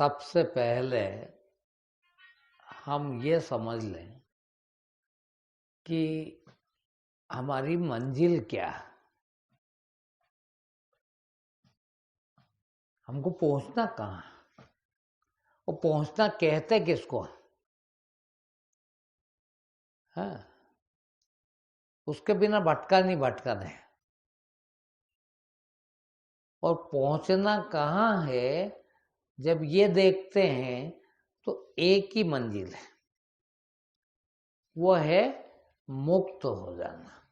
सबसे पहले हम ये समझ लें कि हमारी मंजिल क्या है। हमको पहुंचना कहाँ है और पहुंचना कहते किसको है। उसके बिना भटका नहीं भटकन है। और पहुंचना कहाँ है जब ये देखते हैं तो एक ही मंजिल है, वो है मुक्त हो जाना।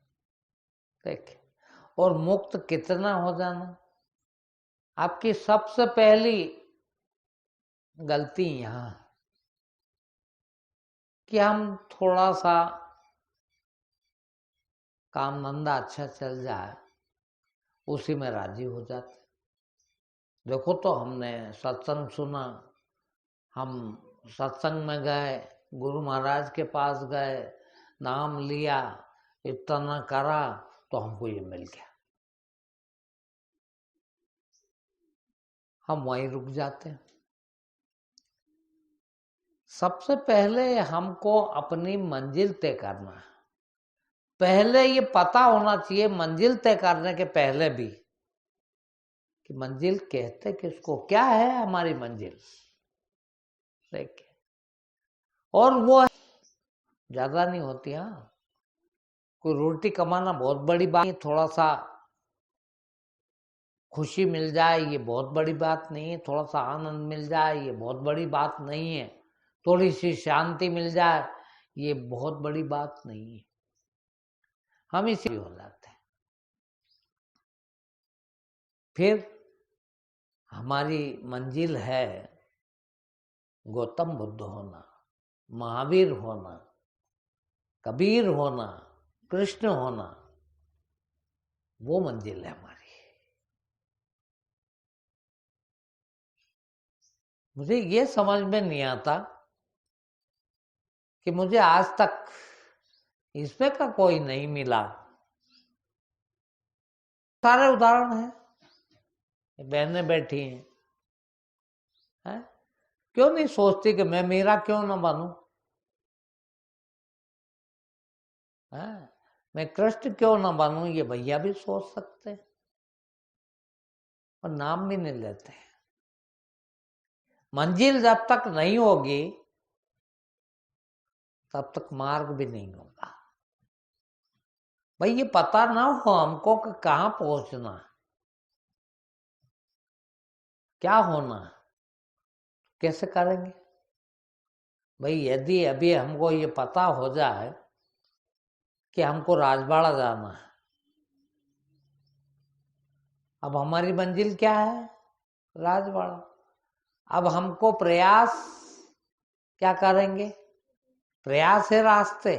देखिए, और मुक्त कितना हो जाना। आपकी सबसे पहली गलती यहाँ कि हम थोड़ा सा काम धंधा अच्छा चल जाए उसी में राजी हो जाते। देखो तो हमने सत्संग सुना, हम सत्संग में गए, गुरु महाराज के पास गए, नाम लिया, इतना करा तो हमको ये मिल गया। हम वहीं रुक जाते हैं। सबसे पहले हमको अपनी मंजिल तय करना है। पहले ये पता होना चाहिए मंजिल तय करने के पहले भी कि मंजिल कहते किसको, क्या है हमारी मंजिल। देखिए, और वो ज्यादा नहीं होती। हाँ, कोई रोटी कमाना बहुत बड़ी बात नहीं, थोड़ा सा खुशी मिल जाए ये बहुत बड़ी बात नहीं है, थोड़ा सा आनंद मिल जाए ये बहुत बड़ी बात नहीं है, थोड़ी सी शांति मिल जाए ये बहुत बड़ी बात नहीं है। हम इसी हो जाते हैं। फिर हमारी मंजिल है गौतम बुद्ध होना, महावीर होना, कबीर होना, कृष्ण होना। वो मंजिल है हमारी। मुझे ये समझ में नहीं आता कि मुझे आज तक इसमें का कोई नहीं मिला। सारे उदाहरण हैं, बहनें बैठी हैं, हैं? क्यों नहीं सोचती कि मैं मेरा क्यों ना बनूं, हैं? मैं कृष्ण क्यों ना बनूं, ये भैया भी सोच सकते हैं और नाम भी नहीं लेते। मंजिल जब तक नहीं होगी तब तक मार्ग भी नहीं होगा। भाई ये पता ना हो हमको कि कहाँ पहुंचना, क्या होना, कैसे करेंगे। भाई यदि अभी हमको ये पता हो जाए कि हमको राजवाड़ा जाना है, अब हमारी मंजिल क्या है, राजवाड़ा। अब हमको प्रयास क्या करेंगे, प्रयास है रास्ते,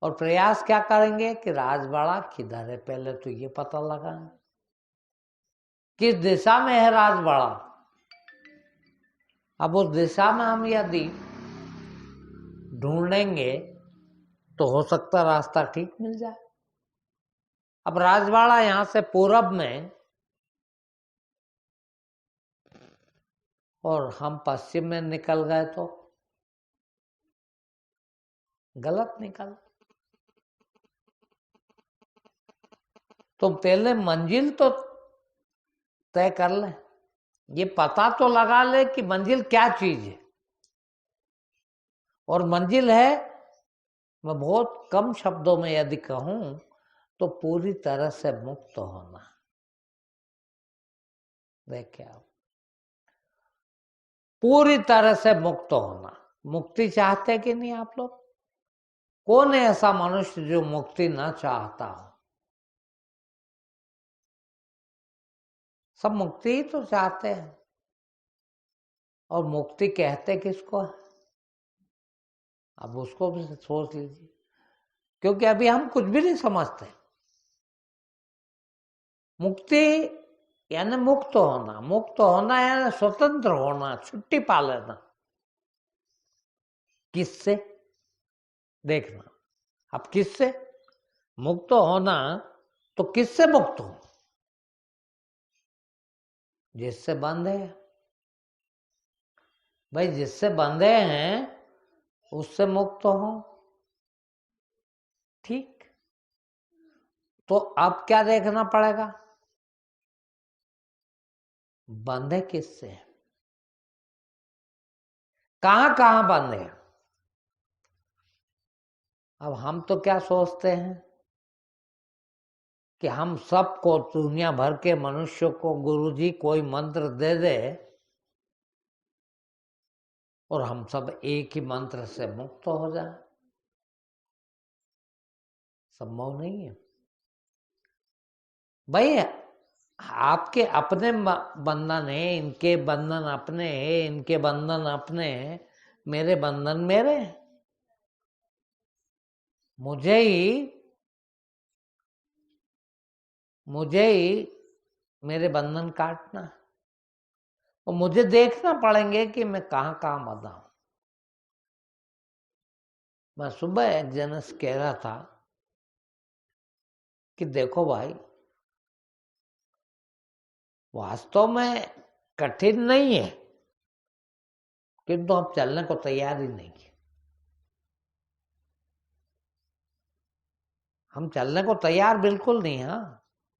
और प्रयास क्या करेंगे कि राजवाड़ा किधर है, पहले तो ये पता लगाएं किस दिशा में है राजवाड़ा। अब उस दिशा में हम यदि ढूंढेंगे तो हो सकता रास्ता ठीक मिल जाए। अब राजवाड़ा यहां से पूरब में और हम पश्चिम में निकल गए तो गलत निकल। तो पहले मंजिल तो तय कर ले, ये पता तो लगा ले कि मंजिल क्या चीज है। और मंजिल है, मैं बहुत कम शब्दों में यदि कहूं तो पूरी तरह से मुक्त होना। देखिए, आप पूरी तरह से मुक्त होना। मुक्ति चाहते कि नहीं आप लोग? कौन है ऐसा मनुष्य जो मुक्ति ना चाहता हो? सब मुक्ति ही तो चाहते हैं। और मुक्ति कहते किसको है, अब उसको भी सोच लीजिए, क्योंकि अभी हम कुछ भी नहीं समझते। मुक्ति यानी मुक्त होना, मुक्त होना यानी स्वतंत्र होना, छुट्टी पा लेना। किससे? देखना, अब किससे मुक्त होना, तो किससे मुक्त हो? जिससे बंध है। भाई जिससे बंधे हैं उससे मुक्त हो। ठीक, तो अब क्या देखना पड़ेगा, बंधे किससे, कहां कहां बंधे। अब हम तो क्या सोचते हैं कि हम सबको, दुनिया भर के मनुष्यों को गुरुजी कोई मंत्र दे दे और हम सब एक ही मंत्र से मुक्त हो जाए। संभव नहीं है भाई। आपके अपने बंधन है, इनके बंधन अपने है, इनके बंधन अपने हैं, मेरे बंधन मेरे हैं। मुझे ही मेरे बंधन काटना, और मुझे देखना पड़ेंगे कि मैं कहां कहां बंधा हूं। मैं सुबह एक जन से कह रहा था कि देखो भाई, वास्तव में कठिन नहीं है, किंतु हम चलने को तैयार ही नहीं है। हम चलने को तैयार बिल्कुल नहीं है,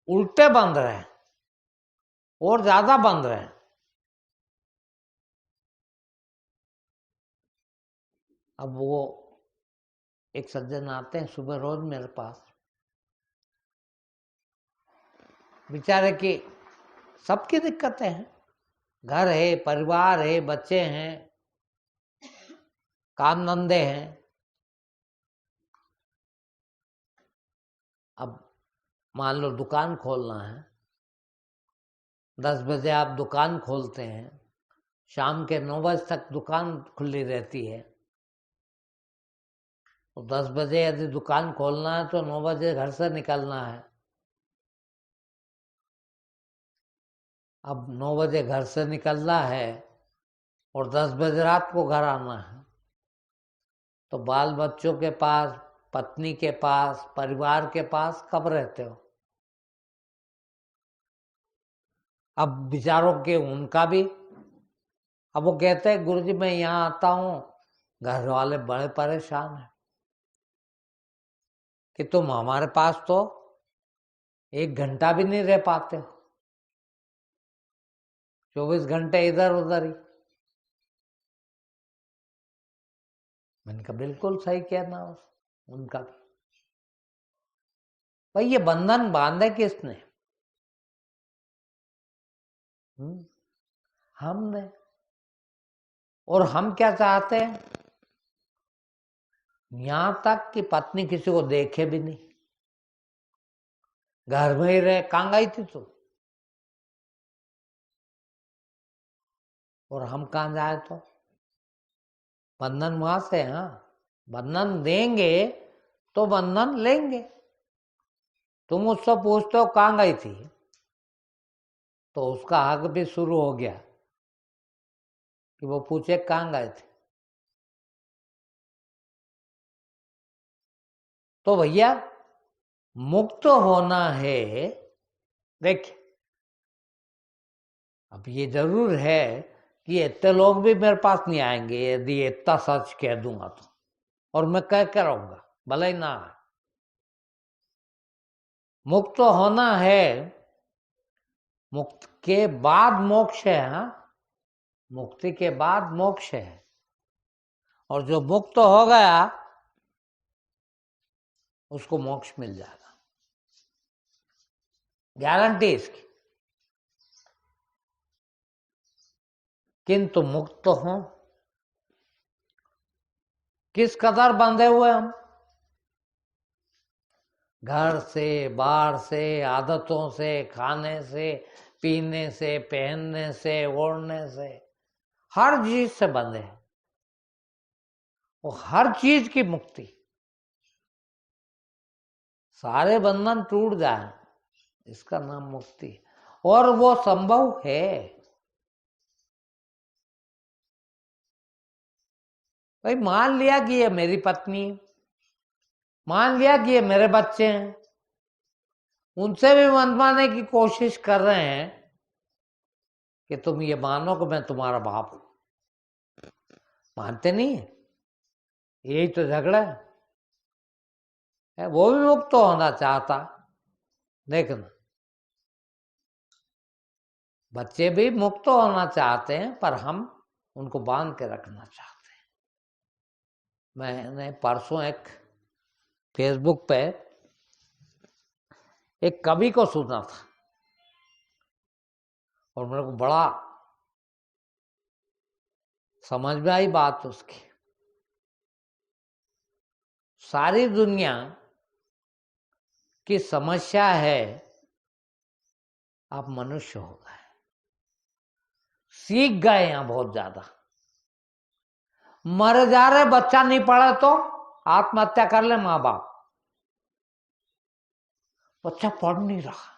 उल्टे बंध रहे हैं और ज्यादा बंध रहे हैं। अब वो एक सज्जन आते हैं सुबह रोज मेरे पास, बेचारे की सबकी दिक्कतें हैं, घर है, परिवार है, बच्चे हैं, काम धंधे हैं। अब मान लो दुकान खोलना है, 10 बजे आप दुकान खोलते हैं, शाम के 9 बजे तक दुकान खुली रहती है। तो 10 बजे यदि दुकान खोलना है तो 9 बजे घर से निकलना है। अब 9 बजे घर से निकलना है और 10 बजे रात को घर आना है, तो बाल बच्चों के पास, पत्नी के पास, परिवार के पास कब रहते हो। अब विचारों के उनका भी, अब वो कहते हैं गुरुजी मैं यहाँ आता हूँ, घर वाले बड़े परेशान हैं कि तुम हमारे पास तो 1 घंटा भी नहीं रह पाते हो, 24 घंटे इधर उधर ही। मैंने कहा बिल्कुल सही कहना उनका भी। भाई ये बंधन बांधे किसने, हमने। और हम क्या चाहते हैं, यहां तक कि पत्नी किसी को देखे भी नहीं, घर में ही रहे, कहां गई थी तू, और हम कहां जाए। तो बंधन वहां से, हाँ, बंधन देंगे तो बंधन लेंगे। तुम उससे पूछते हो कहां गई थी, तो उसका हक भी शुरू हो गया कि वो पूछे कहां गए थे। तो भैया मुक्त होना है। देखिए अब ये जरूर है कि इतने लोग भी मेरे पास नहीं आएंगे यदि इतना सच कह दूंगा तो, और मैं कह कर रहूंगा भले ही ना आए। मुक्त होना है, मुक्त के बाद मोक्ष है। हाँ, मुक्ति के बाद मोक्ष है, और जो मुक्त हो गया उसको मोक्ष मिल जाएगा, गारंटी इसकी। किंतु मुक्त हो, किस कदर बंधे हुए हम, घर से, बाहर से, आदतों से, खाने से, पीने से, पहनने से, ओढ़ने से, हर चीज से बंधे हैं। और हर चीज की मुक्ति, सारे बंधन टूट जाए, इसका नाम मुक्ति। और वो संभव है। भाई मान लिया कि ये मेरी पत्नी है, मान लिया कि ये मेरे बच्चे हैं, उनसे भी मनवाने की कोशिश कर रहे हैं कि तुम ये मानो कि मैं तुम्हारा बाप हूं। मानते नहीं है, यही तो झगड़ा है। वो भी मुक्त होना चाहता, देखना बच्चे भी मुक्त होना चाहते हैं, पर हम उनको बांध के रखना चाहते हैं। मैंने परसों एक फेसबुक पे एक कवि को सुना था और मेरे को बड़ा समझ में आई बात उसकी। सारी दुनिया की समस्या है आप मनुष्य हो गए, सीख गए यहां बहुत ज्यादा। मर जा रहे, बच्चा नहीं पढ़े तो आत्महत्या कर ले मां बाप, बच्चा पढ़ नहीं रहा,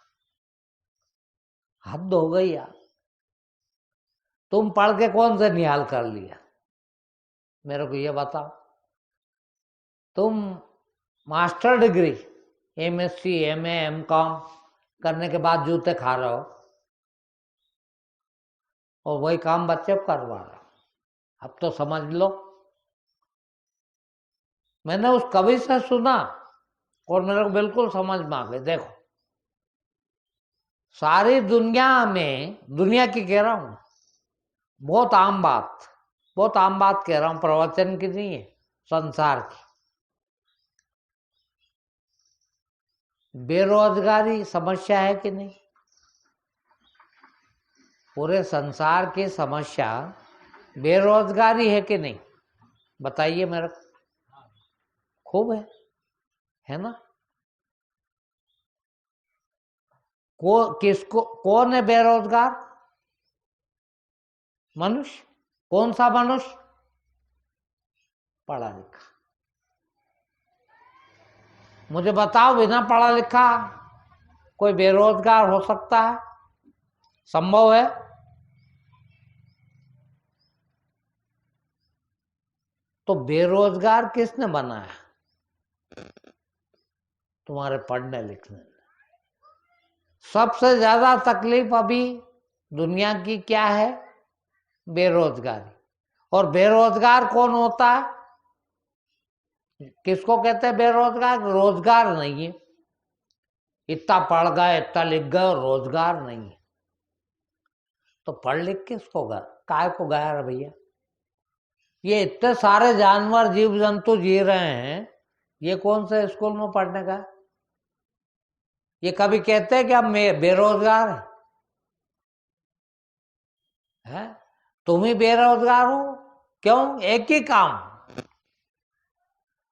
हद हो गई यार। तुम पढ़ के कौन से निहाल कर लिया, मेरे को ये बताओ। तुम master degree MSc MA MCom करने के बाद जूते खा रहे हो और वही काम बच्चे को करवा रहे हो। अब तो समझ लो। मैंने उस कवि से सुना और मेरे को बिल्कुल समझ में आ गई। देखो, सारी दुनिया में, दुनिया की कह रहा हूं, बहुत आम बात कह रहा हूं, प्रवचन की नहीं है, संसार की। बेरोजगारी समस्या है कि नहीं? पूरे संसार की समस्या बेरोजगारी है कि नहीं? बताइए मेरे को। खूब है ना? कौन है बेरोजगार? मनुष्य। कौन सा मनुष्य? पढ़ा लिखा। मुझे बताओ, बिना पढ़ा लिखा कोई बेरोजगार हो सकता है? संभव है? तो बेरोजगार किसने बनाया? तुम्हारे पढ़ने लिखने में। सबसे ज्यादा तकलीफ अभी दुनिया की क्या है? बेरोजगारी। और बेरोजगार कौन होता है? किसको कहते हैं बेरोजगार? रोजगार नहीं है, इतना पढ़ गए, इतना लिख गए और रोजगार नहीं है। तो पढ़ लिख किसको गया, काय को गया रे भैया? ये इतने सारे जानवर जीव जंतु जी रहे हैं, ये कौन से स्कूल में पढ़ने का? ये कभी कहते हैं कि हम बेरोजगार है? तुम ही बेरोजगार हो। क्यों? एक ही काम,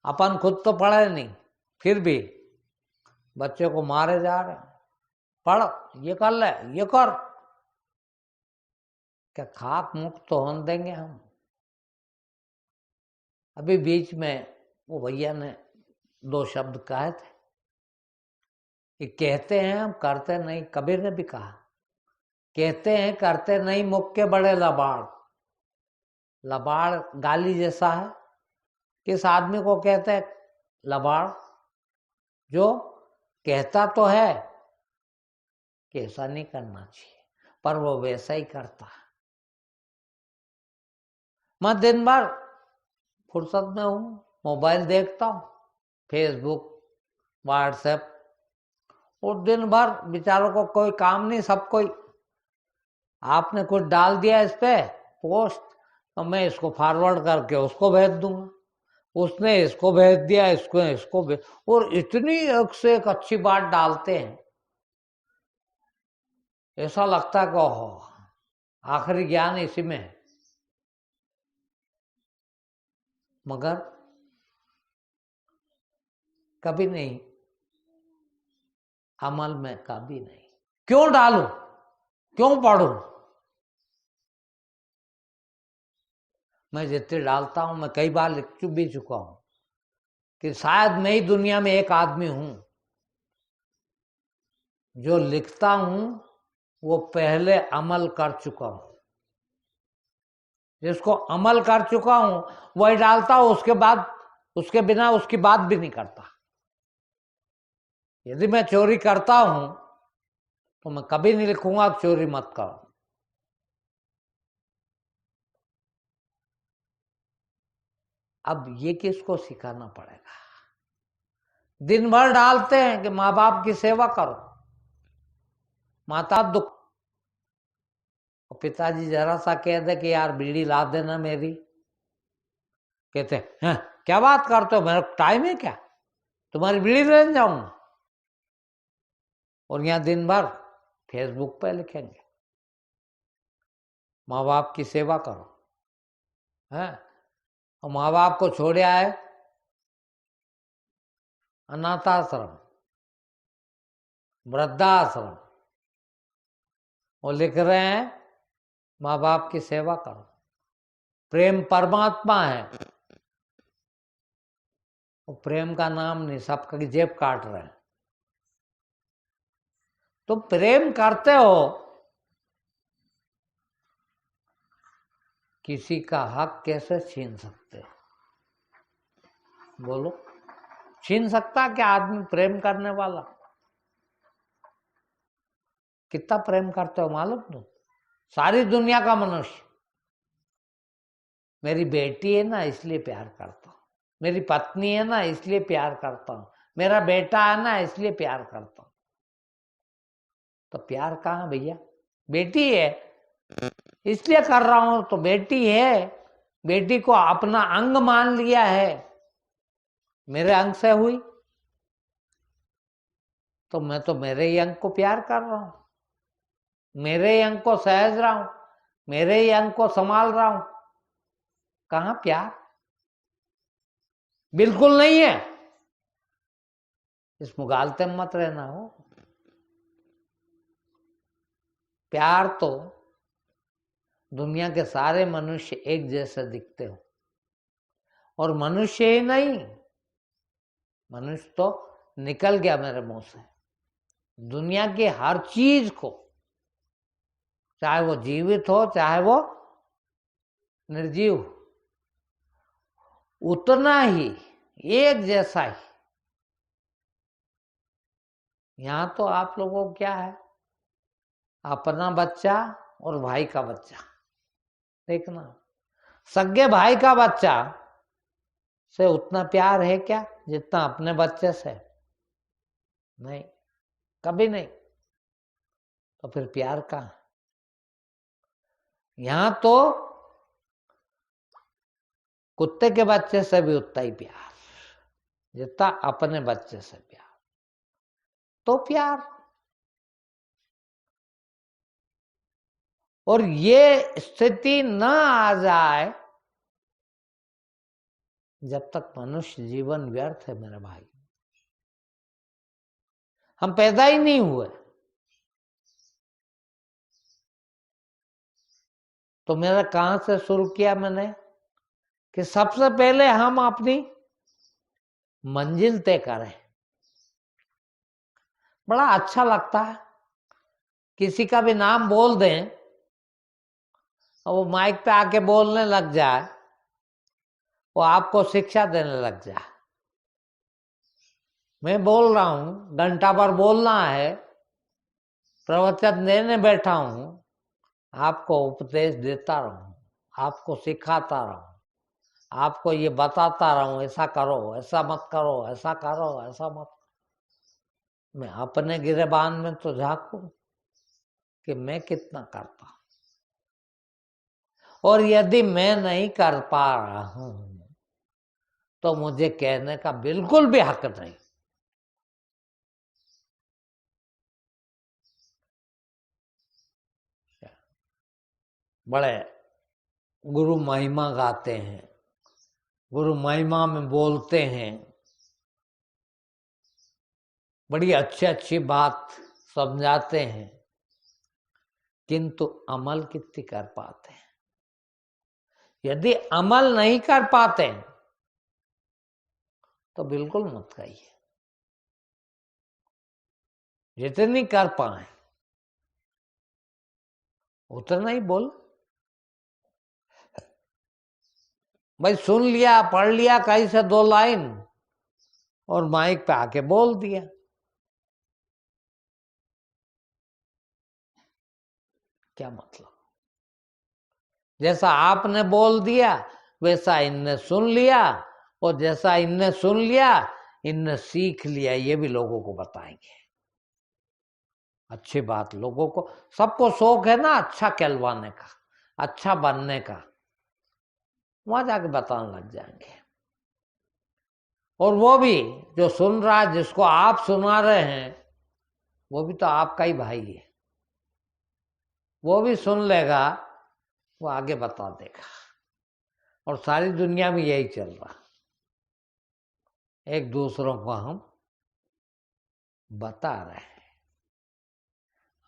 अपन खुद तो पढ़े नहीं, फिर भी बच्चे को मारे जा रहे हैं। पढ़, ये कर ले, ये कर। क्या खाक मुक्त तो होने देंगे हम? अभी बीच में वो भैया ने 2 शब्द कहे थे कि कहते हैं हम करते नहीं। कबीर ने भी कहा, कहते हैं करते नहीं, मुख के बड़े लबाड़। लबाड़ गाली जैसा है। किस आदमी को कहते हैं लबाड़? जो कहता तो है कि ऐसा नहीं करना चाहिए, पर वो वैसा ही करता है। मैं दिन भर फुर्सत में हूं, मोबाइल देखता हूं, फेसबुक, व्हाट्सएप, और दिन भर बेचारों को कोई काम नहीं। सब कोई, आपने कुछ डाल दिया इस पे पोस्ट, तो मैं इसको फॉरवर्ड करके उसको भेज दूंगा, उसने इसको भेज दिया, इसको भेज, और इतनी एक से एक अच्छी बात डालते हैं, ऐसा लगता है कि ओहो, आखिरी ज्ञान इसी में है। मगर कभी नहीं, अमल में कभी नहीं। क्यों डालूं, क्यों पढ़ूं? मैं जितने डालता हूं, मैं कई बार लिख भी चुका हूं कि शायद मैं ही दुनिया में एक आदमी हूं जो लिखता हूं वो पहले अमल कर चुका हूं। जिसको अमल कर चुका हूं वही डालता हूं, उसके बाद, उसके बिना उसकी बात भी नहीं करता। यदि मैं चोरी करता हूं तो मैं कभी नहीं लिखूंगा चोरी मत करो। अब ये किसको सिखाना पड़ेगा? दिन भर डालते हैं कि माँ बाप की सेवा करो, माता दुख, और पिताजी जरा सा कह दे कि यार बीड़ी ला देना मेरी, कहते हैं क्या बात करते हो, मेरा टाइम है क्या, तुम्हारी बीड़ी लेने जाऊंगा। और यहां दिन भर फेसबुक पे लिखेंगे माँ बाप की सेवा करो, है। और माँ बाप को छोड़े आए अनाथाश्रम, वृद्धाश्रम, और लिख रहे हैं माँ बाप की सेवा करो। प्रेम परमात्मा है, और प्रेम का नाम नहीं, सबका जेब काट रहे हैं। तो प्रेम करते हो, किसी का हक कैसे छीन सकते हो? बोलो, छीन सकता क्या आदमी प्रेम करने वाला? कितना प्रेम करते हो मालूम तुम? सारी दुनिया का मनुष्य, मेरी बेटी है ना इसलिए प्यार करता हूं, मेरी पत्नी है ना इसलिए प्यार करता हूं, मेरा बेटा है ना इसलिए प्यार करता हूं। तो प्यार कहाँ भैया? बेटी है इसलिए कर रहा हूं, तो बेटी है, बेटी को अपना अंग मान लिया है, मेरे अंग से हुई, तो मैं तो मेरे ही अंग को प्यार कर रहा हूं, मेरे ही अंग को सहज रहा हूं, मेरे ही अंग को संभाल रहा हूं। कहां प्यार? बिल्कुल नहीं है। इस मुगालते में मत रहना हो। प्यार तो दुनिया के सारे मनुष्य एक जैसे दिखते हो, और मनुष्य ही नहीं, मनुष्य तो निकल गया मेरे मुंह से, दुनिया की हर चीज को, चाहे वो जीवित हो चाहे वो निर्जीव, उतना ही एक जैसा ही। यहां तो आप लोगों को क्या है, अपना बच्चा और भाई का बच्चा देखना, सगे भाई का बच्चा से उतना प्यार है क्या जितना अपने बच्चे से? नहीं, कभी नहीं। तो फिर प्यार कहां? यहां तो कुत्ते के बच्चे से भी उतना ही प्यार जितना अपने बच्चे से प्यार। तो प्यार, और ये स्थिति न आ जाए जब तक मनुष्य जीवन व्यर्थ है मेरे भाई। हम पैदा ही नहीं हुए, तो मेरा कहां से शुरू किया मैंने कि सबसे पहले हम अपनी मंजिल तय करें। बड़ा अच्छा लगता है किसी का भी नाम बोल दें और वो माइक पे आके बोलने लग जाए, वो आपको शिक्षा देने लग जाए। मैं बोल रहा हूं, घंटा भर बोलना है, प्रवचन देने बैठा हूं, आपको उपदेश देता रहूं, आपको सिखाता रहूं, आपको ये बताता रहूं, ऐसा करो, ऐसा मत करो, ऐसा करो, ऐसा मत। मैं अपने गिरेबान में तो झांकू कि मैं कितना करता हूं, और यदि मैं नहीं कर पा रहा हूं तो मुझे कहने का बिल्कुल भी हक नहीं। बड़े गुरु महिमा गाते हैं, गुरु महिमा में बोलते हैं, बड़ी अच्छी अच्छी बात समझाते हैं, किंतु अमल कितनी कर पाते हैं? यदि अमल नहीं कर पाते तो बिल्कुल मत कहिए। जितनी कर पाए उतना ही बोल। भाई सुन लिया, पढ़ लिया कहीं से दो लाइन और माइक पे आके बोल दिया, क्या मतलब? जैसा आपने बोल दिया वैसा इनने सुन लिया, और जैसा इनने सुन लिया इनने सीख लिया, ये भी लोगों को बताएंगे। अच्छी बात, लोगों को सबको शौक है ना अच्छा कहलवाने का, अच्छा बनने का, वहां जाके बताने लग जाएंगे। और वो भी जो सुन रहा है, जिसको आप सुना रहे हैं, वो भी तो आपका ही भाई है, वो भी सुन लेगा, वो आगे बता देगा। और सारी दुनिया में यही चल रहा, एक दूसरों को हम बता रहे हैं,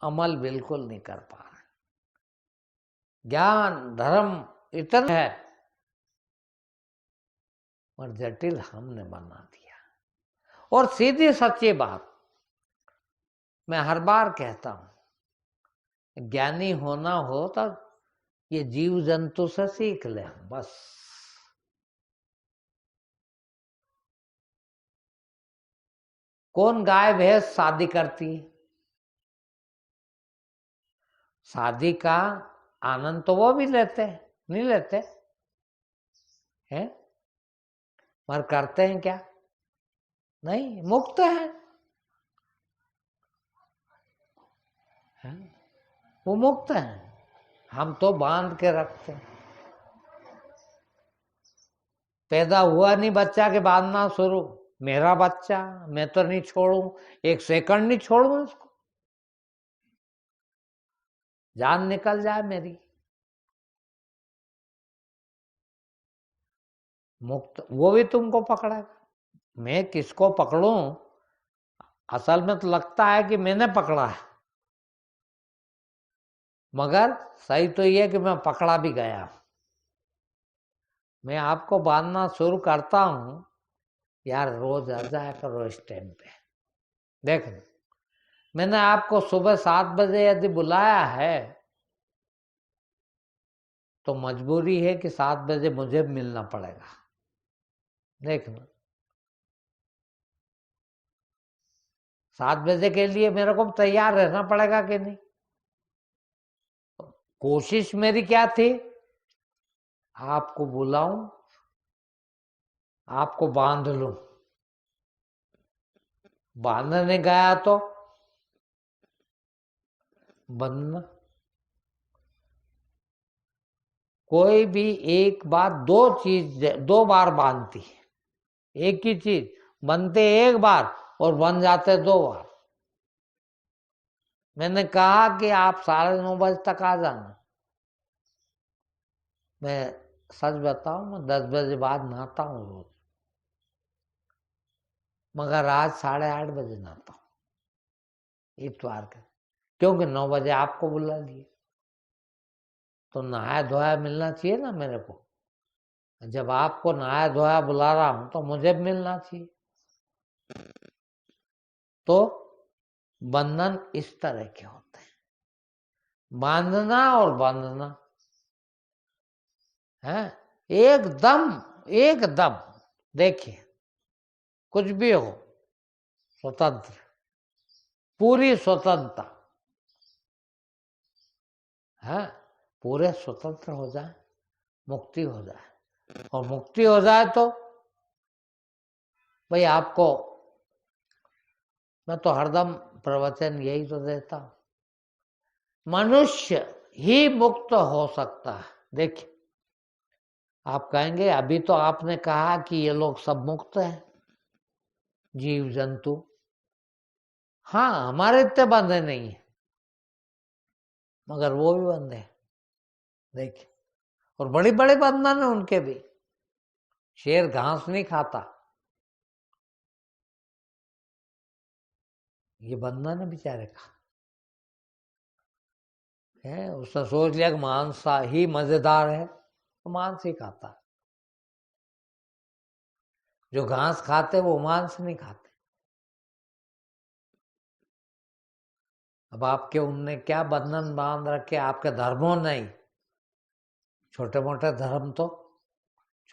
अमल बिल्कुल नहीं कर पा रहे। ज्ञान धर्म इतना है, और जटिल हमने बना दिया। और सीधी सच्ची बात मैं हर बार कहता हूं, ज्ञानी होना हो तो ये जीव जंतु से सीख ले बस। कौन गाय भैंस शादी करती है? शादी का आनंद तो वो भी लेते हैं, नहीं लेते हैं? पर करते हैं क्या? नहीं, मुक्त है, वो मुक्त है, हम तो बांध के रखते हैं। पैदा हुआ नहीं बच्चा के बांधना शुरू, मेरा बच्चा, मैं तो नहीं छोड़ू, एक सेकंड नहीं छोड़ू उसको, जान निकल जाए मेरी। मुक्त वो भी तुमको पकड़ेगा। मैं किसको पकड़ूं? असल में तो लगता है कि मैंने पकड़ा है, मगर सही तो ये कि मैं पकड़ा भी गया। मैं आपको बांधना शुरू करता हूं, यार रोज आ जाया करो इस टाइम पे। देख, मैंने आपको सुबह 7 बजे यदि बुलाया है तो मजबूरी है कि 7 बजे मुझे मिलना पड़ेगा। देखना, 7 बजे के लिए मेरे को तैयार रहना पड़ेगा कि नहीं? कोशिश मेरी क्या थी? आपको बुलाऊं, आपको बांध लूं। बांधने गया तो बंधना। कोई भी एक बात, दो चीज 2 बार बांधती है, एक ही चीज बनते एक बार और बन जाते 2 बार। मैंने कहा कि आप 9:30 बजे तक आ जाना। मैं सच बताऊं, मैं 10 बजे बाद नहाता हूँ रोज, मगर आज 8:30 बजे नहाता हूँ इतवार का, क्योंकि 9 बजे आपको बुला लिए, तो नहाया धोया मिलना चाहिए ना मेरे को। जब आपको नहाया धोया बुला रहा हूं तो मुझे भी मिलना चाहिए। तो बंधन इस तरह के होते हैं, बांधना और बंधना है एकदम एकदम। देखिए, कुछ भी हो, स्वतंत्र, पूरी स्वतंत्रता है, पूरे स्वतंत्र हो जाए, मुक्ति हो जाए। और मुक्ति हो जाए तो भाई आपको मैं तो हरदम प्रवचन यही तो देता हूं, मनुष्य ही मुक्त हो सकता है। देखिए, आप कहेंगे अभी तो आपने कहा कि ये लोग सब मुक्त हैं, जीव जंतु। हाँ, हमारे इतने बंधे नहीं है, मगर वो भी बंधे। देखिए, और बड़े बड़े बंधन है उनके भी। शेर घास नहीं खाता, ये बंधन है बेचारे का है। उसने सोच लिया कि मांस ही मजेदार है, तो मांस ही खाता। जो घास खाते वो मांस नहीं खाते। अब आपके उनने क्या बंधन बांध रखे? आपके धर्मों नहीं, छोटे मोटे धर्म तो,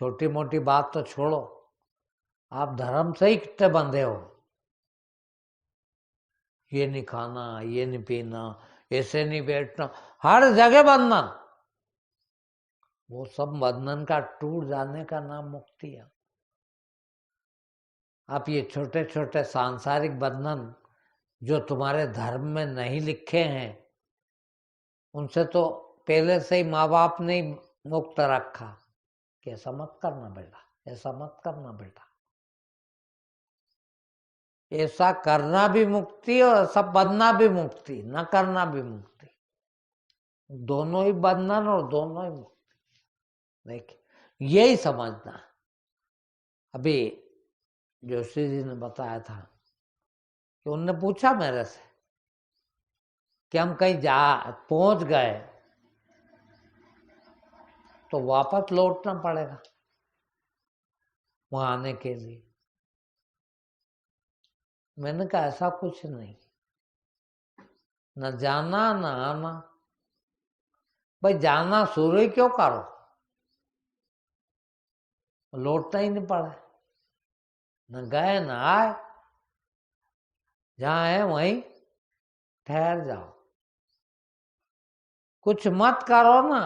छोटी मोटी बात तो छोड़ो, आप धर्म से ही कितने बंधे हो। ये नहीं खाना, ये नहीं पीना, ऐसे नहीं बैठना, हर जगह बंधन। वो सब बंधन का टूट जाने का नाम मुक्ति है। आप ये छोटे छोटे सांसारिक बंधन जो तुम्हारे धर्म में नहीं लिखे हैं, उनसे तो पहले से ही माँ बाप ने मुक्त रखा कि ऐसा मत करना बेटा, ऐसा मत करना बेटा। ऐसा करना भी मुक्ति और ऐसा बनना भी मुक्ति, न करना भी मुक्ति, दोनों ही बंधन और दोनों ही मुक्ति। देखिए यही समझना। अभी जोशी जी ने बताया था कि उनने पूछा मेरे से कि हम कहीं पहुंच गए तो वापस लौटना पड़ेगा वहां आने के लिए। मैंने कहा ऐसा कुछ नहीं, न जाना न आना। भाई जाना शुरू ही क्यों करो, लौटना ही नहीं पड़ा, न गए न आए, जहां है वहीं ठहर जाओ, कुछ मत करो ना।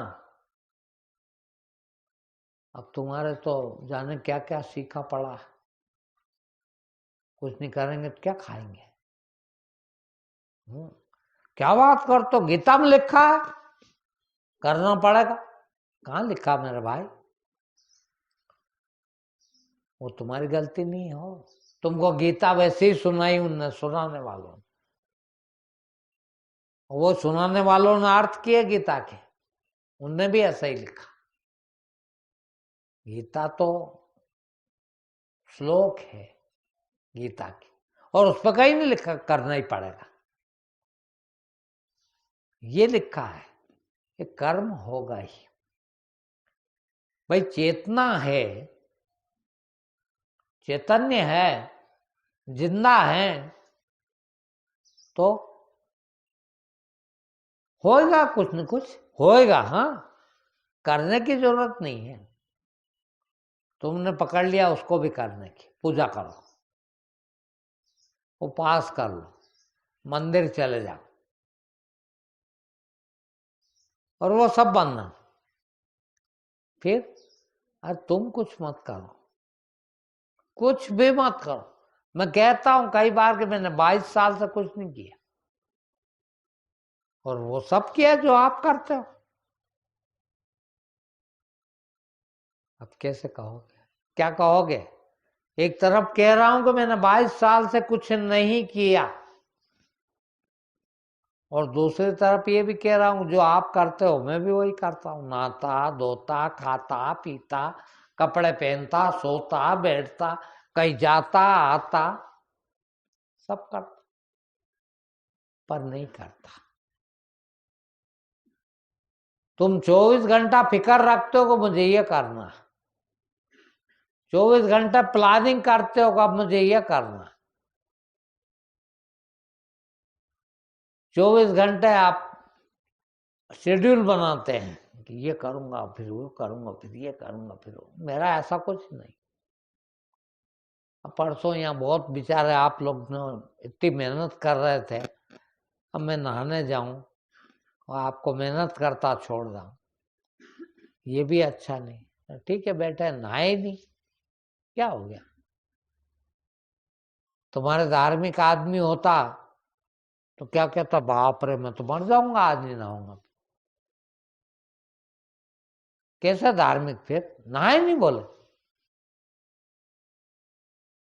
अब तुम्हारे तो जाने क्या क्या सीखा पड़ा है, कुछ नहीं करेंगे तो क्या खाएंगे। क्या बात कर, तो गीता में लिखा है करना पड़ेगा। कहाँ लिखा मेरे भाई, वो तुम्हारी गलती नहीं हो। तुमको गीता वैसे ही सुनाई उनने, सुनाने वालों ने, वो सुनाने वालों ने अर्थ किए गीता के, उनने भी ऐसा ही लिखा। गीता तो श्लोक है गीता की, और उस पर कहीं नहीं लिखा करना ही पड़ेगा। ये लिखा है कि कर्म होगा ही। भाई चेतना है, चैतन्य है, जिंदा है, तो होएगा, कुछ न कुछ होएगा। हाँ, करने की जरूरत नहीं है। तुमने पकड़ लिया उसको भी करने की, पूजा करो, उपवास कर लो, मंदिर चले जाओ, और वो सब बंधन। फिर अरे तुम कुछ मत करो, कुछ भी मत करो। मैं कहता हूं कई बार कि मैंने 22 साल से कुछ नहीं किया, और वो सब किया जो आप करते हो। अब कैसे कहोगे, क्या कहोगे? एक तरफ कह रहा हूं कि मैंने 22 साल से कुछ नहीं किया, और दूसरी तरफ ये भी कह रहा हूं जो आप करते हो मैं भी वही करता हूं। नहाता धोता, खाता पीता, कपड़े पहनता, सोता बैठता, कहीं जाता आता, सब करता, पर नहीं करता। तुम 24 घंटा फिक्र रखते हो कि मुझे ये करना, 24 घंटा प्लानिंग करते हो कि अब मुझे ये करना, 24 घंटे आप शेड्यूल बनाते हैं कि ये करूंगा फिर वो करूंगा फिर ये करूंगा फिर वो। मेरा ऐसा कुछ नहीं। परसों यहाँ बहुत बेचारे आप लोग इतनी मेहनत कर रहे थे, अब मैं नहाने जाऊं और आपको मेहनत करता छोड़ दूं, ये भी अच्छा नहीं। ठीक है बेटे, नहाए नहीं, क्या हो गया? तुम्हारे धार्मिक आदमी होता तो क्या कहता, बाप रे मैं तो मर जाऊंगा आज नहीं नहाऊंगा। कैसा धार्मिक, फिर नहाए नहीं बोले,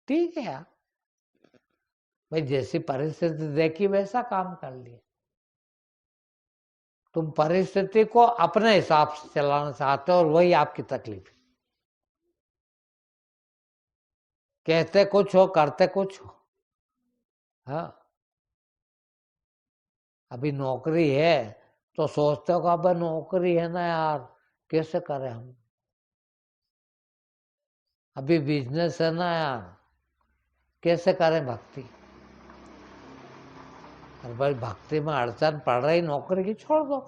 ठीक है यार, भाई जैसी परिस्थिति देखी वैसा काम कर लिया। तुम परिस्थिति को अपने हिसाब से चलाना चाहते हो और वही आपकी तकलीफ है। कहते कुछ हो करते कुछ हो। हाँ, अभी नौकरी है तो सोचते हो कि अब नौकरी है ना यार, कैसे करें हम। अभी बिजनेस है ना यार, कैसे करें भक्ति। अरे भाई भक्ति में अड़चन पड़ रही, नौकरी की छोड़ दो।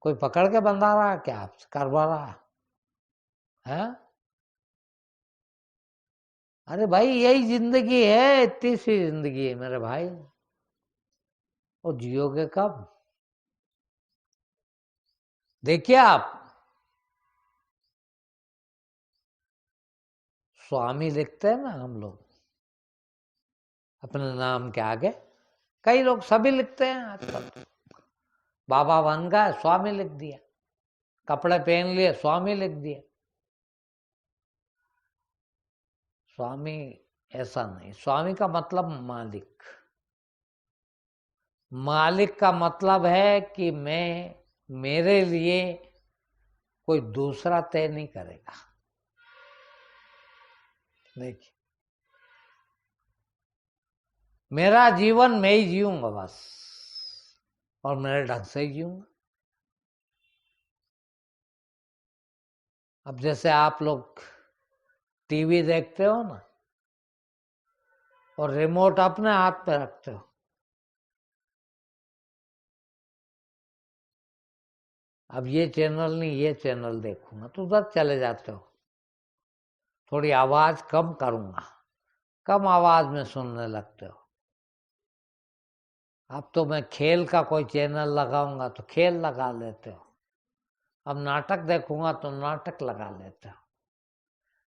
कोई पकड़ के बंधा रहा क्या आपसे, करवा रहा है? अरे भाई यही जिंदगी है, इतनी सी जिंदगी है मेरे भाई, और जियोगे कब? देखिए आप, स्वामी लिखते हैं ना हम लोग अपने नाम के आगे, कई लोग सभी लिखते हैं आजकल। बाबा बन गए, स्वामी लिख दिया, कपड़े पहन लिए, स्वामी लिख दिया। स्वामी ऐसा नहीं, स्वामी का मतलब मालिक। मालिक का मतलब है कि मैं, मेरे लिए कोई दूसरा तय नहीं करेगा। देखिए, मेरा जीवन मैं ही जीऊंगा बस, और मेरे ढंग से ही जीऊंगा। अब जैसे आप लोग टीवी देखते हो ना, और रिमोट अपने हाथ पे रखते हो, अब ये चैनल नहीं ये चैनल देखूंगा, तो उधर चले जाते हो। थोड़ी आवाज कम करूंगा, कम आवाज में सुनने लगते हो। अब तो मैं खेल का कोई चैनल लगाऊंगा तो खेल लगा लेते हो, अब नाटक देखूंगा तो नाटक लगा लेते हो।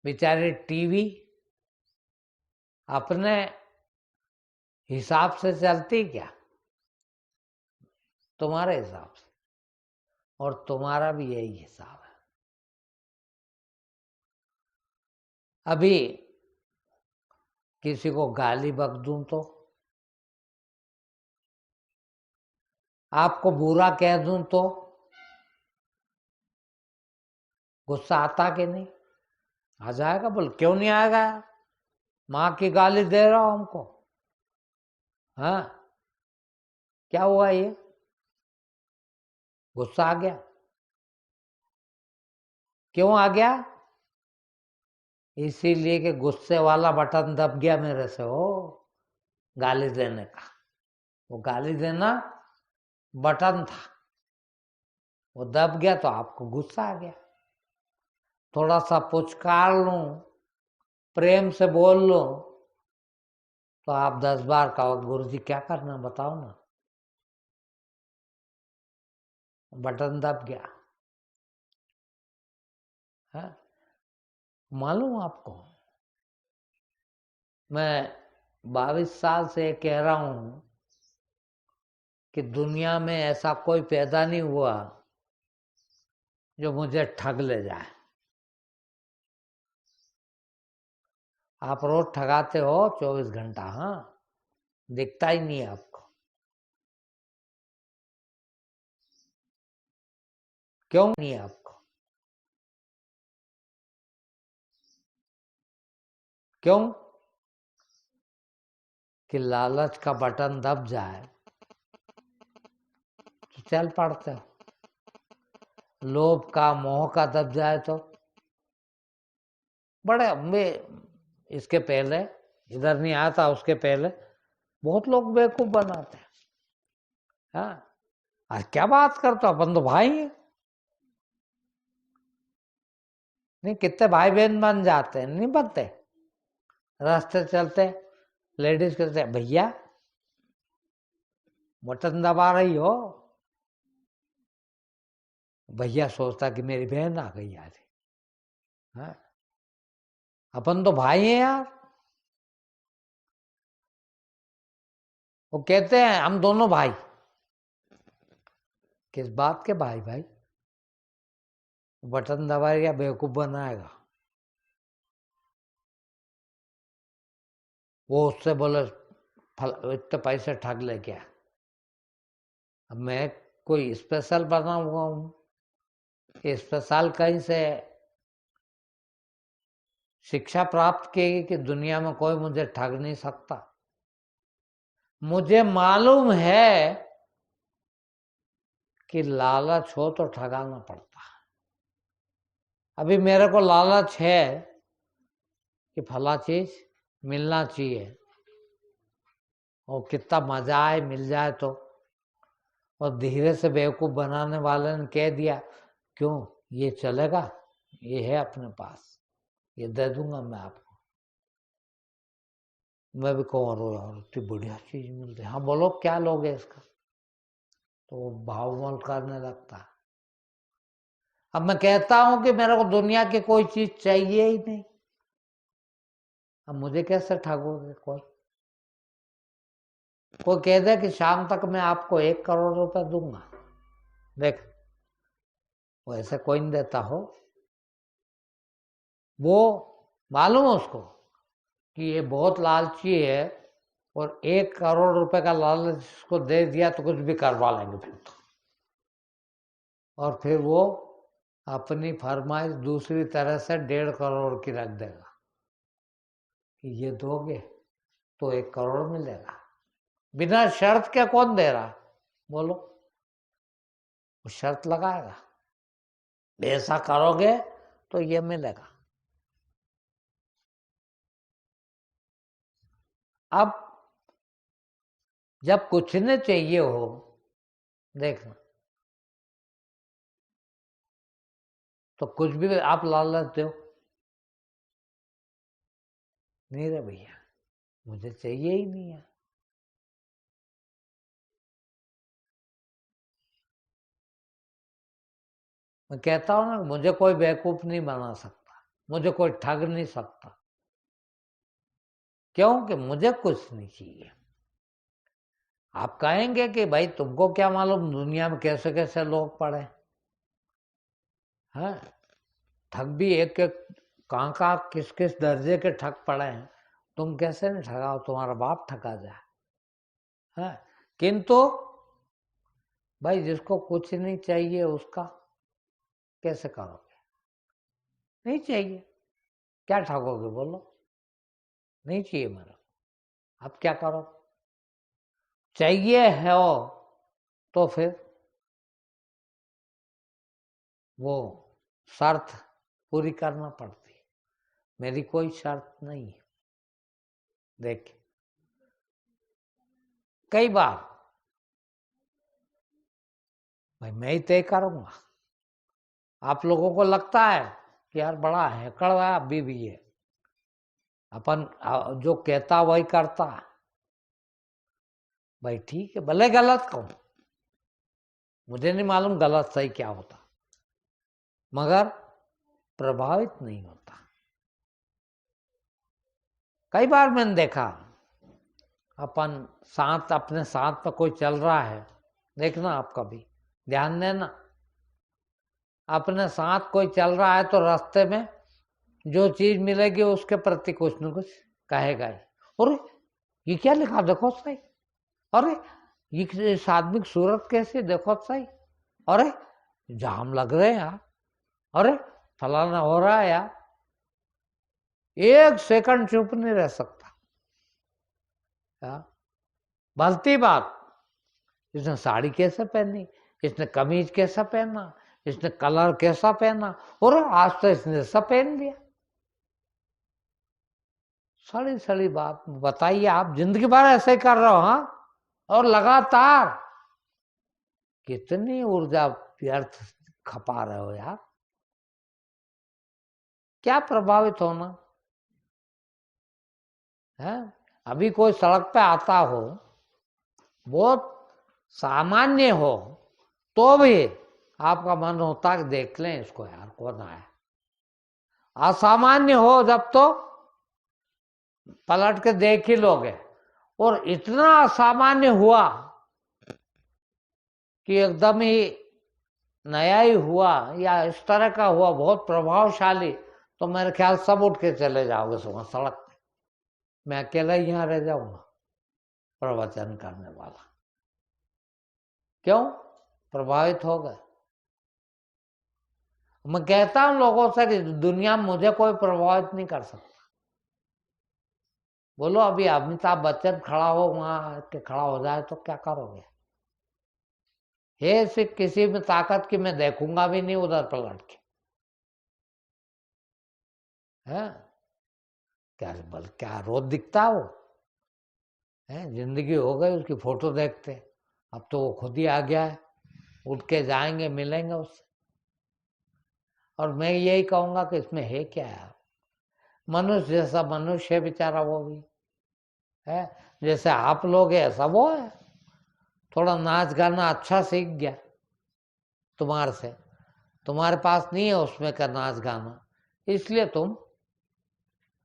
बेचारी टीवी अपने हिसाब से चलती क्या? तुम्हारे हिसाब से, और तुम्हारा भी यही हिसाब है। अभी किसी को गाली बक दूं तो, आपको बुरा कह दूं तो गुस्सा आता कि नहीं? आ जाएगा। बोल क्यों नहीं आएगा? माँ की गाली दे रहा हूं हमको, हाँ क्या हुआ? ये गुस्सा आ गया। क्यों आ गया? इसीलिए कि गुस्से वाला बटन दब गया मेरे से, हो गाली देने का। वो गाली देना बटन था, वो दब गया तो आपको गुस्सा आ गया। थोड़ा सा पुचकार लूं, प्रेम से बोल लो, तो आप 10 बार कहो गुरु जी क्या करना बताओ ना, बटन दब गया है। मालूम आपको, मैं 22 साल से कह रहा हूं कि दुनिया में ऐसा कोई पैदा नहीं हुआ जो मुझे ठग ले जाए। आप रोज ठगाते हो 24 घंटा, हाँ दिखता ही नहीं है आपको। क्यों नहीं है आपको? क्यों? कि लालच का बटन दब जाए तो चल पड़ते हो, लोभ का मोह का दब जाए तो बड़े। मैं इसके पहले इधर नहीं आया था, उसके पहले बहुत लोग बेवकूफ बनाते हैं। हाँ, आज क्या बात करते हो, अपन तो भाई हैं। नहीं, कितने भाई बहन बन जाते हैं, नहीं बनते? रास्ते चलते लेडीज कहते हैं भैया बटन दबा रही हो, भैया सोचता कि मेरी बहन आ गई आज। हाँ, अपन तो भाई हैं यार। वो कहते हैं हम दोनों भाई। किस बात के भाई? भाई बटन दबाएगा, बेवकूफ बनाएगा। वो उससे बोले इतने पैसे ठग ले क्या? अब मैं कोई स्पेशल बना हुआ हूं कि स्पेशल कहीं से शिक्षा प्राप्त की कि दुनिया में कोई मुझे ठग नहीं सकता? मुझे मालूम है कि लालच हो तो ठगाना पड़ता है। अभी मेरे को लालच है कि फला चीज मिलना चाहिए, और कितना मजा आए मिल जाए तो। और धीरे से बेवकूफ बनाने वाले ने कह दिया क्यों, ये चलेगा, ये है अपने पास, ये दे दूंगा मैं आपको। मैं भी कहूँ अरे यार इतनी बढ़िया चीज मिलती है, हाँ बोलो क्या लोगे इसका, तो वो भाव मोल करने लगता है। अब मैं कहता हूं कि मेरे को दुनिया की कोई चीज चाहिए ही नहीं, अब मुझे कैसे ठगोगे? कोई कह दे कि शाम तक मैं आपको 1 करोड़ रुपए दूंगा, देख वो ऐसे कोई नहीं देता हो। वो मालूम है उसको कि ये बहुत लालची है, और 1 करोड़ रुपए का लालच उसको दे दिया तो कुछ भी करवा लेंगे फिर तो। और फिर वो अपनी फरमाइश दूसरी तरह से 1.5 करोड़ की रख देगा कि ये दोगे तो 1 करोड़ मिलेगा। बिना शर्त के कौन दे रहा? बोलो, वो शर्त लगाएगा, ऐसा करोगे तो ये मिलेगा। अब जब कुछ नहीं चाहिए हो, देखना, तो कुछ भी आप लालच दो, नहीं रे भैया मुझे चाहिए ही नहीं है। मैं कहता हूं ना, मुझे कोई बेवकूफ नहीं बना सकता, मुझे कोई ठग नहीं सकता, क्योंकि मुझे कुछ नहीं चाहिए। आप कहेंगे कि भाई तुमको क्या मालूम दुनिया में कैसे कैसे लोग पड़े हैं, ठग भी एक एक कहाँ किस किस दर्जे के ठग पड़े हैं, तुम कैसे नहीं ठगाओ, तुम्हारा बाप ठगा जाए है। किंतु भाई जिसको कुछ नहीं चाहिए उसका कैसे करोगे? नहीं चाहिए, क्या ठगोगे? बोलो, नहीं चाहिए मेरा, अब क्या करो? चाहिए है वो तो फिर वो शर्त पूरी करना पड़ती है। मेरी कोई शर्त नहीं है। देख, कई बार भाई मैं ही तय करूंगा। आप लोगों को लगता है कि यार बड़ा हैकड़ है, अभी भी है अपन जो कहता वही करता, भाई ठीक है, भले गलत कहूं, मुझे नहीं मालूम गलत सही क्या होता, मगर प्रभावित नहीं होता। कई बार मैंने देखा, अपन साथ अपने साथ में कोई चल रहा है, देखना आप कभी ध्यान देना, अपने साथ कोई चल रहा है तो रास्ते में जो चीज मिलेगी उसके प्रति कुछ न कुछ कहेगा ही। अरे ये क्या लिखा देखो सही, अरे ये इस आदमी की सूरत कैसी देखो सही, अरे जाम लग रहे हैं यार, अरे फलाना हो रहा है यार। 1 सेकंड चुप नहीं रह सकता यार। भलती बात, इसने साड़ी कैसे पहनी, इसने कमीज कैसा पहना, इसने कलर कैसा पहना, और आज तो इसने सब पहन लिया। सड़ी सड़ी बात बताइए, आप जिंदगी भर ऐसे ही कर रहे हो हाँ, और लगातार कितनी ऊर्जा व्यर्थ खपा रहे हो यार। क्या प्रभावित होना है? अभी कोई सड़क पे आता हो, बहुत सामान्य हो, तो भी आपका मन होता है कि देख लें इसको यार, कौन आया। असामान्य हो जब तो पलट के देख ही लोगे, और इतना असामान्य हुआ कि एकदम ही नया ही हुआ या इस तरह का हुआ बहुत प्रभावशाली, तो मेरे ख्याल सब उठ के चले जाओगे सुबह सड़क पे, मैं अकेला ही यहाँ रह जाऊंगा प्रवचन करने वाला। क्यों? प्रभावित हो गए। मैं कहता हूं लोगों से कि दुनिया में मुझे कोई प्रभावित नहीं कर सकता। बोलो अभी अमिताभ बच्चन खड़ा हो वहां के खड़ा हो जाए तो क्या करोगे? हे सिर्फ किसी में ताकत की मैं देखूंगा भी नहीं उधर पलट के है। क्या बल क्या रोज दिखता हो है, जिंदगी हो गई उसकी फोटो देखते, अब तो वो खुद ही आ गया है, उठ के जाएंगे मिलेंगे उससे। और मैं यही कहूंगा कि इसमें है क्या यार, मनुष्य जैसा मनुष्य है बेचारा वो भी है, जैसे आप लोग है ऐसा वो है, थोड़ा नाच गाना अच्छा सीख गया तुम्हारे से, तुम्हारे पास नहीं है उसमें का नाच गाना, इसलिए तुम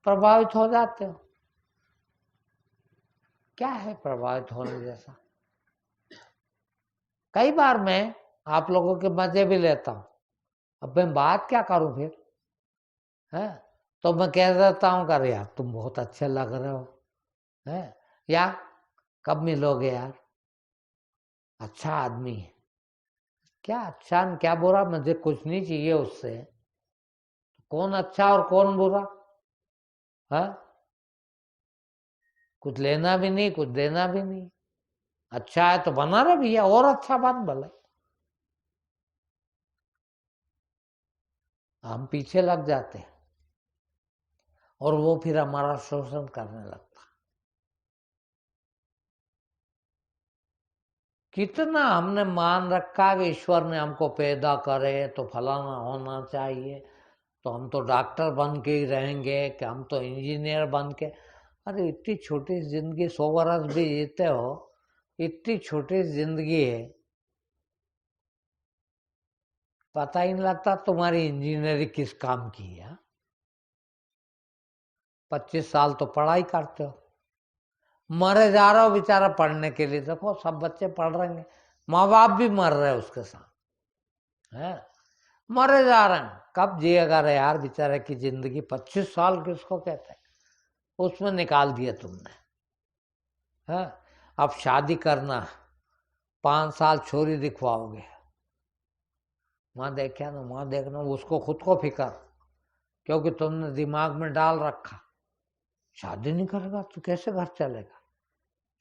प्रभावित हो जाते हो। क्या है प्रभावित होने जैसा? कई बार मैं आप लोगों के मजे भी लेता हूं। अब मैं बात क्या करूं फिर, है? तो मैं कह देता हूं कर यार तुम बहुत अच्छे लग रहे हो, है? या कब मिलोगे यार, अच्छा आदमी है। क्या अच्छा क्या बुरा, मुझे कुछ नहीं चाहिए उससे। कौन अच्छा और कौन बुरा है? कुछ लेना भी नहीं, कुछ देना भी नहीं। अच्छा है तो बना रहे भैया, और अच्छा बन भले। हम पीछे लग जाते हैं और वो फिर हमारा शोषण करने लगता। कितना हमने मान रखा कि ईश्वर ने हमको पैदा करे तो फलाना होना चाहिए, तो हम तो डॉक्टर बन के ही रहेंगे, कि हम तो इंजीनियर बन के। अरे इतनी छोटी जिंदगी, 100 वर्ष भी जीते हो, इतनी छोटी जिंदगी है, पता ही नहीं लगता तुम्हारी इंजीनियरिंग किस काम की है। 25 साल तो पढ़ाई करते हो, मरे जा रहे हो बेचारा पढ़ने के लिए। देखो सब बच्चे पढ़ रहे हैं, माँ बाप भी मर रहे हैं उसके साथ, है? मरे जा रहे हैं, कब जिएगा रे यार बेचारे की जिंदगी। 25 साल किसको कहते हैं, उसमें निकाल दिया तुमने, है? अब शादी करना, 5 साल छोरी दिखवाओगे, वहां देखा ना वहां देखना, उसको खुद को फिकर, क्योंकि तुमने दिमाग में डाल रखा शादी नहीं करेगा तो कैसे घर चलेगा।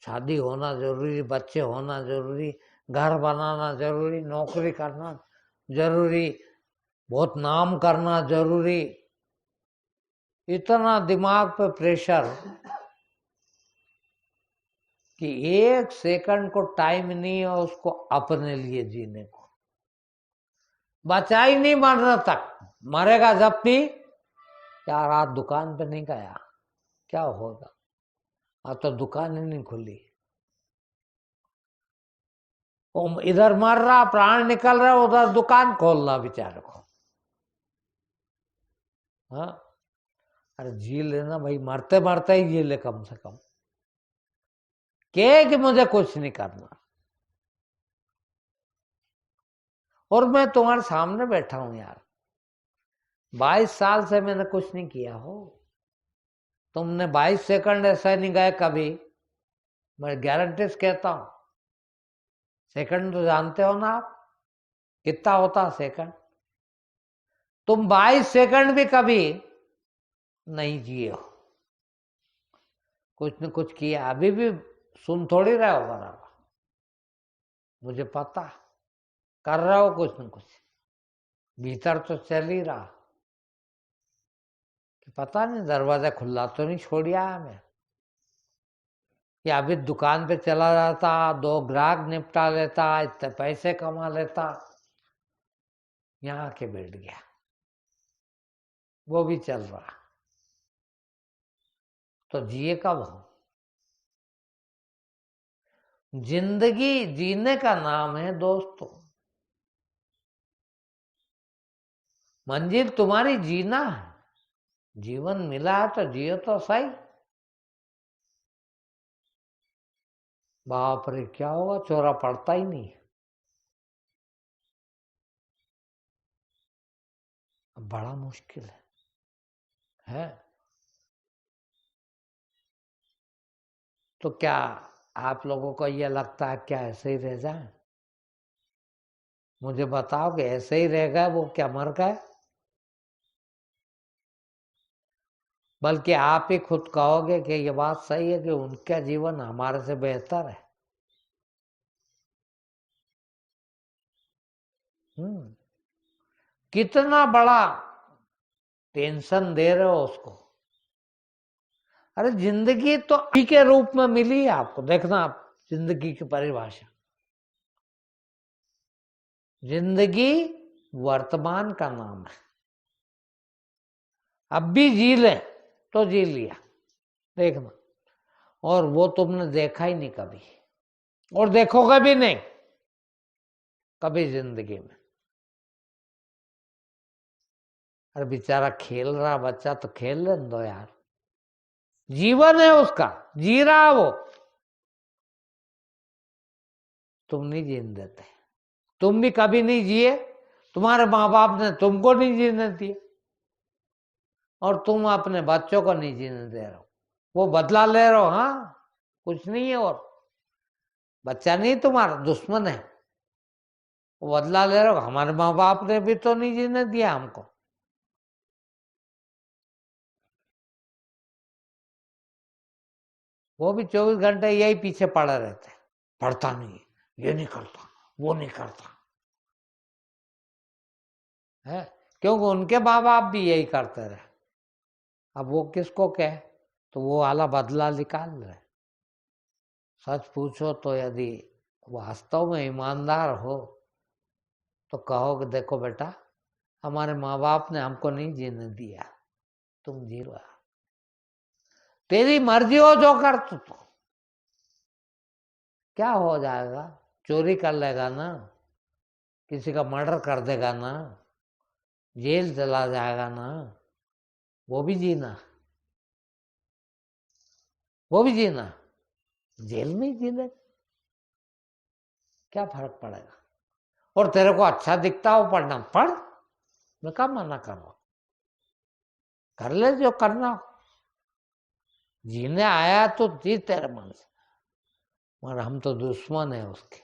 शादी होना जरूरी, बच्चे होना जरूरी, घर बनाना जरूरी, नौकरी करना जरूरी, बहुत नाम करना जरूरी। इतना दिमाग पे प्रेशर कि 1 सेकंड को टाइम नहीं है उसको अपने लिए जीने को। बचा ही नहीं मरने तक, मरेगा जब भी क्या रात दुकान पे नहीं गया, क्या होगा? अब तो दुकान ही नहीं खुली, वो इधर मर रहा, प्राण निकल रहा, उधर दुकान खोलना बेचारे को। हाँ, अरे जी लेना भाई, मरते मरते ही जी ले कम से कम, कि मुझे कुछ नहीं करना। और मैं तुम्हारे सामने बैठा हूं यार, 22 साल से मैंने कुछ नहीं किया हो। तुमने 22 सेकंड ऐसा नहीं गए कभी, मैं गारंटी से कहता हूं। सेकंड तो जानते हो ना आप, कितना होता सेकंड? तुम 22 सेकंड भी कभी नहीं जिए हो, कुछ न कुछ किया। अभी भी सुन थोड़ी रहे हो बराबर, मुझे पता, कर रहे हो कुछ न कुछ, भीतर तो चल ही रहा कि पता नहीं दरवाजा खुला तो नहीं छोड़िया है मैं, या अभी दुकान पे चला जाता, 2 ग्राहक निपटा लेता, इतने पैसे कमा लेता, यहाँ आके बैठ गया, वो भी चल रहा, तो जिए कब हो? जिंदगी जीने का नाम है दोस्तों, मंजिल तुम्हारी जीना है। जीवन मिला है तो जियो तो सही। बाप रे क्या होगा, चोरा पड़ता ही नहीं, बड़ा मुश्किल है? तो क्या आप लोगों को यह लगता है क्या ऐसे ही रह जाए? मुझे बताओ कि ऐसे ही रह गए वो, क्या मर गए? बल्कि आप ही खुद कहोगे कि ये बात सही है कि उनका जीवन हमारे से बेहतर है। हम्म, कितना बड़ा टेंशन दे रहे हो उसको। अरे जिंदगी तो अभी के रूप में मिली है आपको, देखना आप जिंदगी की परिभाषा। जिंदगी वर्तमान का नाम है, अब भी जी ले तो जी लिया, देखना। और वो तुमने देखा ही नहीं कभी, और देखोगे भी नहीं कभी जिंदगी में। अरे बेचारा खेल रहा बच्चा तो खेल लेने दो यार, जीवन है उसका, जी रहा वो। तुम नहीं जीने देते, तुम भी कभी नहीं जिए, तुम्हारे माँ बाप ने तुमको नहीं जीने दिए, और तुम अपने बच्चों को नहीं जीने दे रहे हो। वो बदला ले रहे हो, हाँ, कुछ नहीं है। और बच्चा नहीं तुम्हारा, दुश्मन है, वो बदला ले रहे हो। हमारे माँ बाप ने भी तो नहीं जीने दिया हमको। वो भी 24 घंटे यही पीछे पड़े रहते, पढ़ता नहीं, ये नहीं करता, वो नहीं करता है, क्योंकि उनके माँ बाप भी यही करते रहे। अब वो किसको कहे, तो वो वाला बदला निकाल रहे। सच पूछो तो यदि वास्तव में ईमानदार हो तो कहो कि देखो बेटा, हमारे माँ बाप ने हमको नहीं जीने दिया, तुम जी रहा, तेरी मर्जी हो जो कर तू, तो क्या हो जाएगा, चोरी कर लेगा ना, किसी का मर्डर कर देगा ना, जेल चला जाएगा ना, वो भी जीना, वो भी जीना, जेल में ही जीने, क्या फर्क पड़ेगा। और तेरे को अच्छा दिखता हो पढ़ना, पढ़, मैं क्या मना कर रहा हूं, कर ले जो करना हो, जीने आया तो जी तेरे मन से, मगर हम तो दुश्मन है उसके।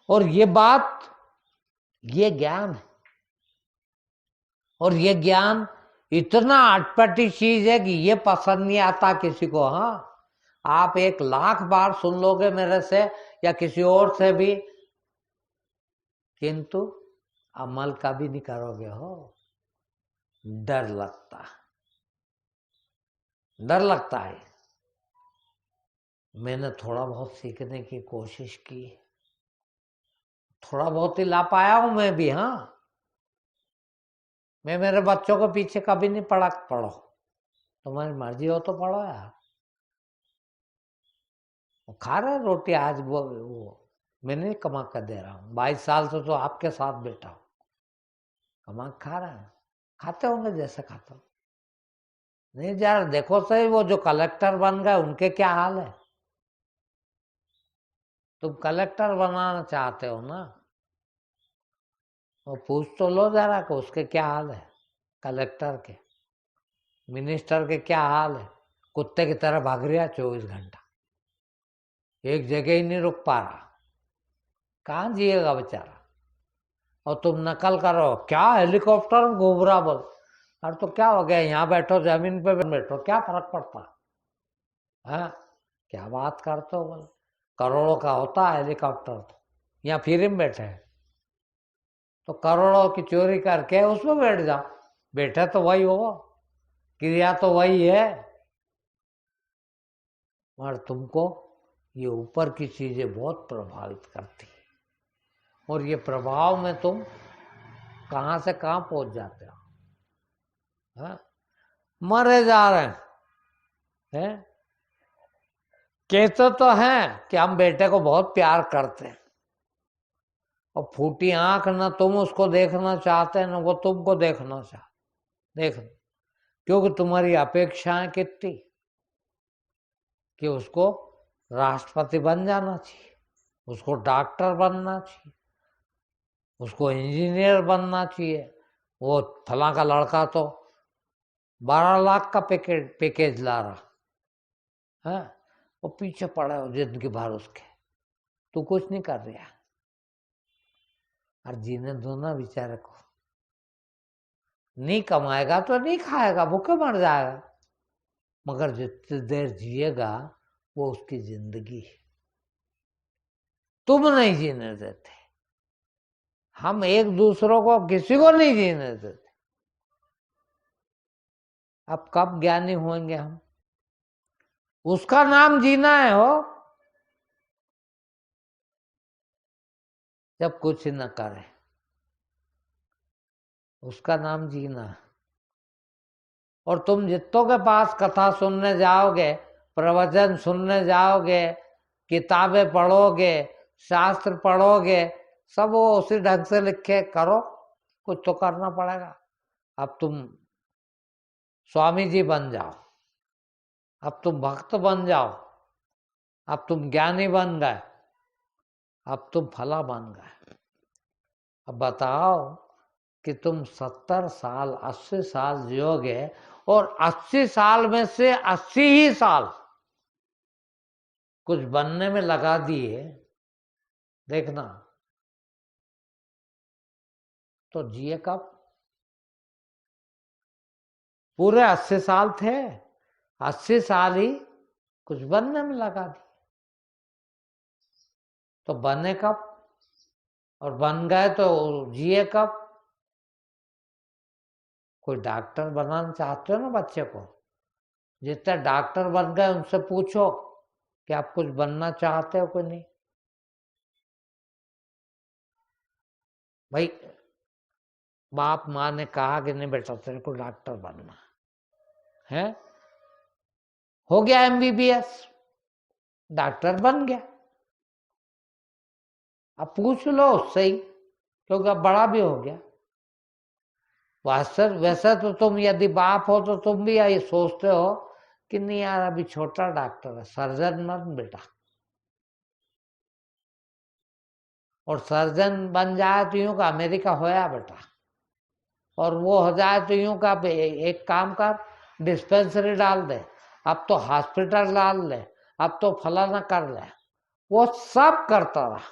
और ये बात, ये ज्ञान है, और ये ज्ञान इतना अटपटी चीज है कि ये पसंद नहीं आता किसी को। हाँ, आप 1,00,000 बार सुन लोगे मेरे से या किसी और से भी, किंतु अमल का भी नहीं करोगे हो। डर लगता, डर लगता है। मैंने थोड़ा बहुत सीखने की कोशिश की, थोड़ा बहुत ही ला पाया हूं मैं भी। हाँ, मैं मेरे बच्चों के पीछे कभी नहीं पड़ा, पढ़ो तुम्हारी मर्जी हो तो पढ़ो यार, वो खा रहे रोटी आज, वो मैं नहीं कमा कर दे रहा हूँ, 22 साल से तो आपके साथ बैठा हूँ, कमा खा रहा है, खाते होंगे जैसे खाता हूँ। नहीं यार, देखो सही, वो जो कलेक्टर बन गए उनके क्या हाल है। तुम कलेक्टर बनाना चाहते हो ना, वो पूछ तो लो जरा को उसके क्या हाल है, कलेक्टर के, मिनिस्टर के क्या हाल है। कुत्ते की तरह भाग रहा 24 घंटा, एक जगह ही नहीं रुक पा रहा, कहाँ जिएगा बेचारा। और तुम नकल करो, क्या हेलीकॉप्टर घूम रहा, बोल, अरे तो क्या हो गया, यहाँ बैठो, जमीन पे बैठो, क्या फर्क पड़ता है, क्या बात करते हो, बोल, करोड़ों का होता है हेलीकॉप्टर, तो यहाँ फ्री में बैठे हैं, तो करोड़ों की चोरी करके उसमें बैठ जाओ, बैठे तो वही हो, क्रिया तो वही है, मगर तुमको ये ऊपर की चीजें बहुत प्रभावित करती है, और ये प्रभाव में तुम कहाँ से कहाँ पहुंच जाते हो। हाँ? मरे जा रहे हैं, कहते तो हैं कि हम बेटे को बहुत प्यार करते हैं, और फूटी आंख ना तुम उसको देखना चाहते ना वो तुमको देखना चाहते, देख, क्योंकि तुम्हारी अपेक्षाएं कितनी, कि उसको राष्ट्रपति बन जाना चाहिए, उसको डॉक्टर बनना चाहिए, उसको इंजीनियर बनना चाहिए। वो फला का लड़का तो 12 लाख का पैकेज ला रहा है, वो पीछे पड़ा है जिंदगी भर उसके, तू कुछ नहीं कर रहा। और जीने दो ना बेचारे को, नहीं कमाएगा तो नहीं खाएगा, भूखे मर जाएगा, मगर जितनी देर जिएगा वो उसकी जिंदगी है। तुम नहीं जीने देते, हम एक दूसरों को, किसी को नहीं जीने देते। अब कब ज्ञानी होंगे हम, उसका नाम जीना है हो, जब कुछ न करे, उसका नाम जीना। और तुम जितों के पास कथा सुनने जाओगे, प्रवचन सुनने जाओगे, किताबें पढ़ोगे, शास्त्र पढ़ोगे, सब वो उसी ढंग से लिखे करो, कुछ तो करना पड़ेगा। अब तुम स्वामी जी बन जाओ, अब तुम भक्त बन जाओ, अब तुम ज्ञानी बन गए, अब तुम फला बन गए। अब बताओ कि तुम 70 साल 80 साल जियोगे और 80 साल में से 80 ही साल कुछ बनने में लगा दिए, देखना तो जिए कब? पूरे 80 साल थे, 80 साल ही कुछ बनने में लगा दिए, तो बने कब? और बन गए तो जिए कब? कोई डॉक्टर बनाना चाहते हो ना बच्चे को, जितने डॉक्टर बन गए उनसे पूछो कि आप कुछ बनना चाहते हो कि नहीं। भाई बाप माँ ने कहा कि नहीं बेटा तेरे को डॉक्टर बनना है, हो गया MBBS, डॉक्टर बन गया। अब पूछ लो उससे ही, क्योंकि अब बड़ा भी हो गया। वैसे तो तुम यदि बाप हो तो तुम भी यही सोचते हो कि नहीं यार अभी छोटा डॉक्टर है, सर्जन बन बेटा। और सर्जन बन जाए तो यूं का अमेरिका होया बेटा, और वो हो जाए तो यूं का एक काम कर, डिस्पेंसरी डाल दे, अब तो हॉस्पिटल डाल ले, अब तो फलाना कर ले। वो सब करता रहा,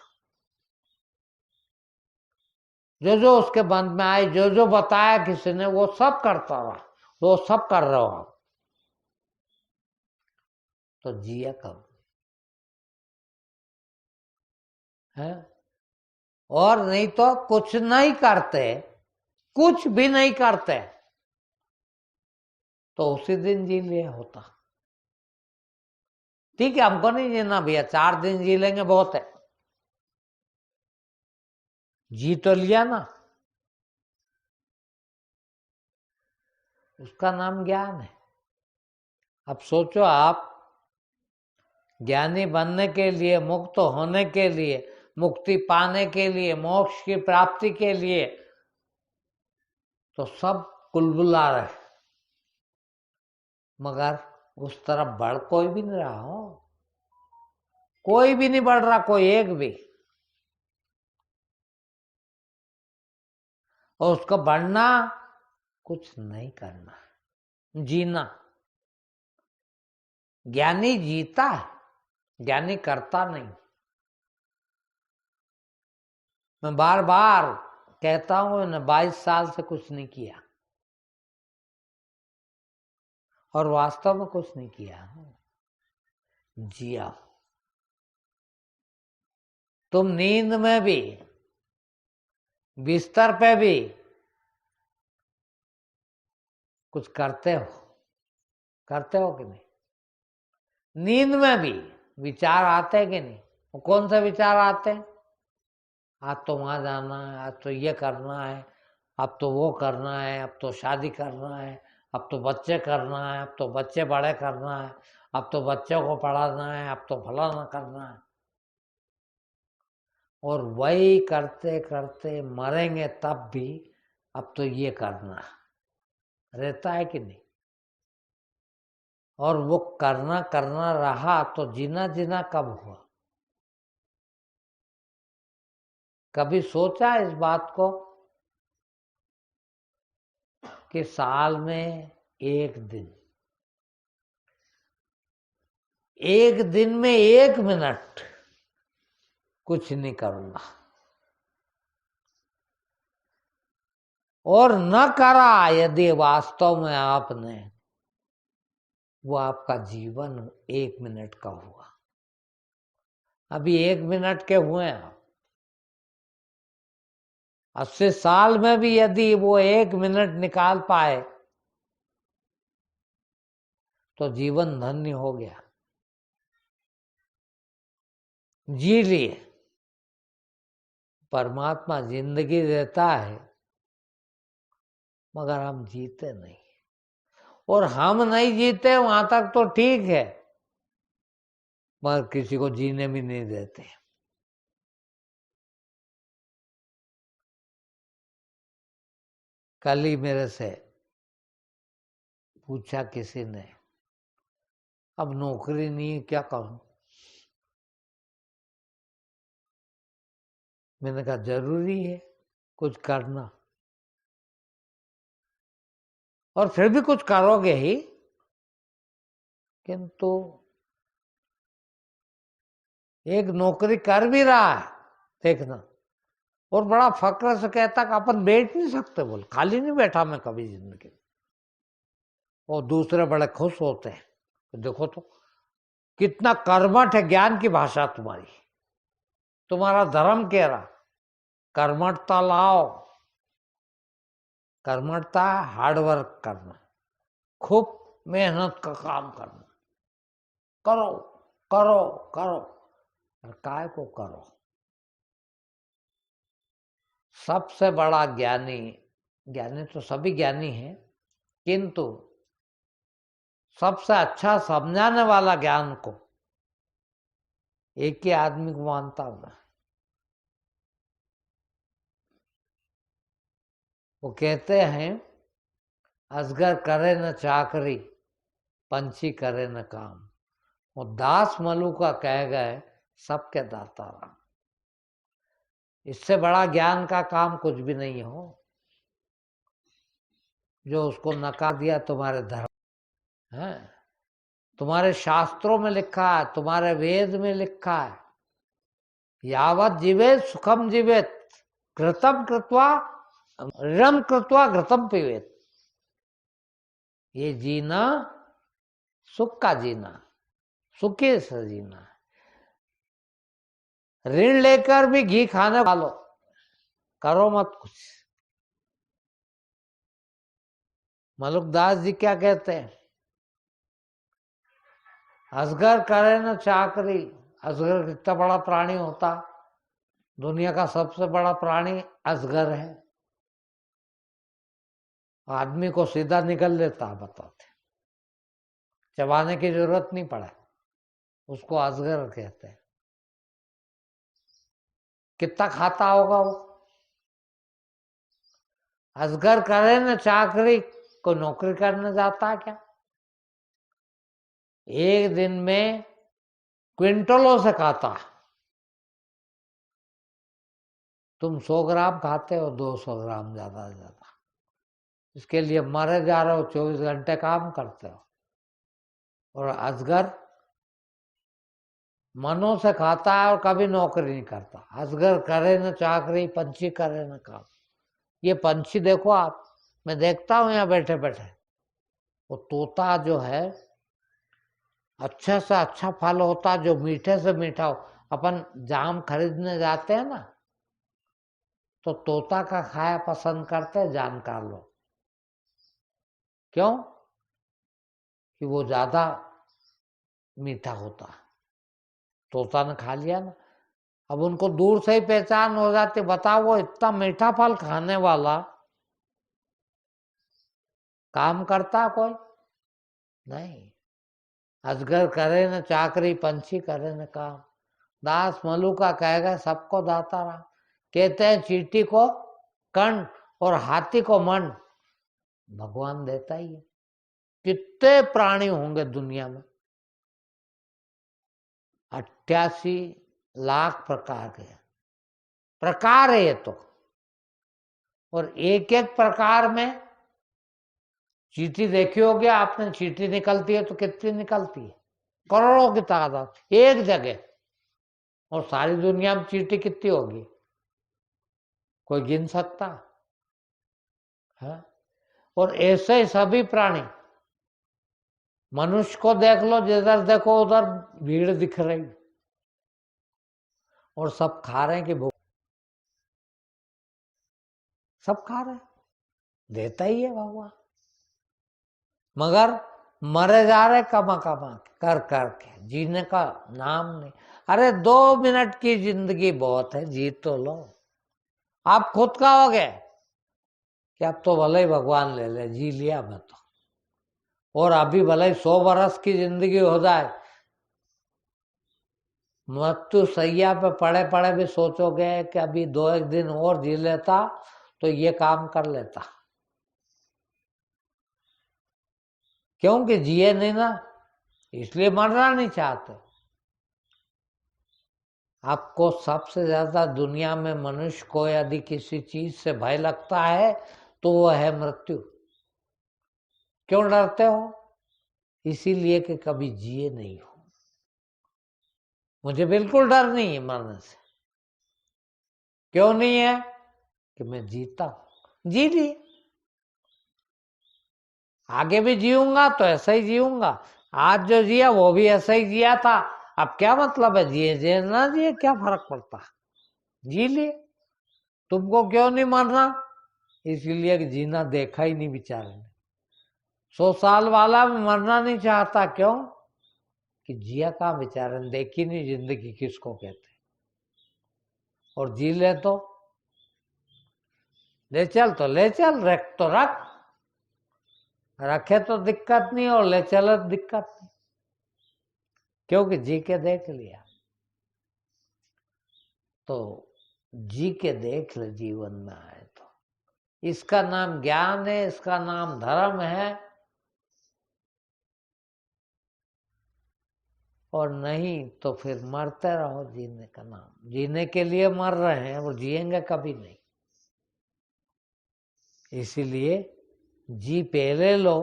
जो जो उसके मन में आए, जो जो बताया किसी ने, वो सब करता रहा। वो सब कर रहे हो आप, तो जिया कब है? और नहीं तो कुछ नहीं करते, कुछ भी नहीं करते तो उसी दिन जी लिया होता। ठीक है हमको नहीं जीना भैया, 4 दिन जी लेंगे बहुत है, जी तो लिया ना, उसका नाम ज्ञान है। अब सोचो आप ज्ञानी बनने के लिए, मुक्त होने के लिए, मुक्ति पाने के लिए, मोक्ष की प्राप्ति के लिए तो सब कुलबुला रहे, मगर उस तरफ बढ़ कोई भी नहीं रहा हो, कोई भी नहीं बढ़ रहा, कोई एक भी। और उसको बढ़ना कुछ नहीं करना, जीना। ज्ञानी जीता है, ज्ञानी करता नहीं। मैं बार बार कहता हूं ने 22 साल से कुछ नहीं किया, और वास्तव में कुछ नहीं किया, जिया। तुम नींद में भी, बिस्तर पे भी कुछ करते हो कि नहीं? नींद में भी विचार आते हैं कि नहीं? वो कौन से विचार आते हैं? आज तो वहां जाना है, आज तो ये करना है, अब तो वो करना है, अब तो शादी करना है, अब तो बच्चे करना है, अब तो बच्चे बड़े करना है, अब तो बच्चों को पढ़ाना है, अब तो फलाना करना है। और वही करते करते मरेंगे तब भी अब तो ये करना रहता है कि नहीं? और वो करना करना रहा तो जीना जीना कब हुआ? कभी सोचा इस बात को कि साल में एक दिन में 1 मिनट कुछ नहीं करूंगा, और न करा यदि वास्तव में आपने, वो आपका जीवन 1 मिनट का हुआ। अभी 1 मिनट के हुए आप, 80 साल में भी यदि वो 1 मिनट निकाल पाए तो जीवन धन्य हो गया, जी लिए। परमात्मा जिंदगी देता है मगर हम जीते नहीं, और हम नहीं जीते वहां तक तो ठीक है, मगर किसी को जीने भी नहीं देते। कल ही मेरे से पूछा किसी ने, अब नौकरी नहीं है क्या करूं। मैंने कहा जरूरी है कुछ करना, और फिर भी कुछ करोगे ही, किंतु एक नौकरी कर भी रहा है देखना, और बड़ा फक्र से कहता कि अपन बैठ नहीं सकते, बोल खाली नहीं बैठा मैं कभी जिंदगी में। और दूसरे बड़े खुश होते हैं, देखो तो कितना कर्मठ है, ज्ञान की भाषा तुम्हारी, तुम्हारा धर्म कह रहा कर्मठता लाओ। कर्मठता हार्डवर्क करना, खूब मेहनत का काम करना, करो करो करो, और काय को करो। सबसे बड़ा ज्ञानी, ज्ञानी तो सभी ज्ञानी हैं, किंतु सबसे अच्छा समझाने वाला ज्ञान को एक ही आदमी को मानता हूं मैं। वो कहते हैं अजगर करे न चाकरी, पंछी करे न काम, वो दास मलुका कह गए सबके दाता राम। इससे बड़ा ज्ञान का काम कुछ भी नहीं हो, जो उसको नकार दिया तुम्हारे धर्म है। तुम्हारे शास्त्रों में लिखा है, तुम्हारे वेद में लिखा है, यावत जीवेत सुखम जीवेत, घृतम कृत्वा ऋणम कृत्वा घृतम पीवेत। ये जीना सुख का जीना, सुखी से जीना। ऋण लेकर भी घी खाने वालों, करो मत कुछ। मलुकदास जी क्या कहते हैं, अजगर करे न चाकरी। अजगर कितना बड़ा प्राणी होता, दुनिया का सबसे बड़ा प्राणी अजगर है। आदमी को सीधा निकल लेता, बताते चबाने की जरूरत नहीं पड़ा, उसको अजगर कहते हैं। कितना खाता होगा वो। अजगर करे न चाकरी, को नौकरी करने जाता है क्या। एक दिन में क्विंटलों से खाता, तुम 100 ग्राम खाते हो, 200 ग्राम ज्यादा से ज्यादा। इसके लिए मरे जा रहे हो, 24 घंटे काम करते हो। और अजगर मनों से खाता है और कभी नौकरी नहीं करता। अजगर करे न चाकरी, पंछी करे न काम। ये पंछी देखो आप, मैं देखता हूं यहाँ बैठे बैठे, वो तोता जो है अच्छा से अच्छा फल होता, जो मीठे से मीठा हो। अपन जाम खरीदने जाते हैं ना, तो तोता का खाया पसंद करते हैं जानकार लोग। क्यों? कि वो ज्यादा मीठा होता। तोता ने खा लिया ना, अब उनको दूर से ही पहचान हो जाती, बताओ वो इतना मीठा फल खाने वाला काम करता कोई नहीं। अजगर करे न चाकरी, पंछी करे न काम, दास मलुका कहेगा सबको दाता राम। कहते हैं चींटी को कण और हाथी को मन भगवान देता ही है। कितने प्राणी होंगे दुनिया में, 88 लाख प्रकार के प्रकार है ये तो। और एक एक प्रकार में, चींटी देखी होगी आपने, चींटी निकलती है तो कितनी निकलती है, करोड़ों की तादाद एक जगह। और सारी दुनिया में चींटी कितनी होगी, कोई गिन सकता है। और ऐसे ही सभी प्राणी, मनुष्य को देख लो, जिधर देखो उधर भीड़ दिख रही, और सब खा रहे हैं कि भूख, सब खा रहे हैं, देता ही है भगवान। मगर मरे जा रहे कमा कमा कर के, जीने का नाम नहीं। अरे 2 मिनट की जिंदगी बहुत है, जी तो लो। आप खुद कहोगे कि अब तो भले ही भगवान ले ले, जी लिया मैं तो, और अभी भले ही 100 बरस की जिंदगी हो जाए, मृत्यु सैया पे पड़े पड़े भी सोचोगे कि अभी 2-1 दिन और जी लेता तो ये काम कर लेता। क्योंकि जिए नहीं ना, इसलिए मरना नहीं चाहते। आपको सबसे ज्यादा दुनिया में मनुष्य को यदि किसी चीज से भय लगता है तो वो है मृत्यु। क्यों डरते हो? इसीलिए कि कभी जिए नहीं हो। मुझे बिल्कुल डर नहीं है मरने से। क्यों नहीं है? कि मैं जीता हूं, जी लिए। आगे भी जीऊंगा तो ऐसा ही जीऊंगा। आज जो जिया वो भी ऐसा ही जिया था। अब क्या मतलब है जिए जिए ना जिए, क्या फर्क पड़ता? जी लिए। तुमको क्यों नहीं मरना? इसलिए कि जीना देखा ही नहीं बेचारे ने। 100 साल वाला भी मरना नहीं चाहता। क्यों? कि जिया कहाँ बेचारे ने देखी नहीं जिंदगी किसको कहते। और जी ले तो ले चल, रख तो रख, रखे तो दिक्कत नहीं और ले चले तो दिक्कत नहीं, क्योंकि जी के देख लिया। तो जी के देख ले जीवन में आए तो। इसका नाम ज्ञान है, इसका नाम धर्म है। और नहीं तो फिर मरते रहो। जीने का नाम, जीने के लिए मर रहे हैं, वो जिएंगे कभी नहीं। इसीलिए जी पहले लो,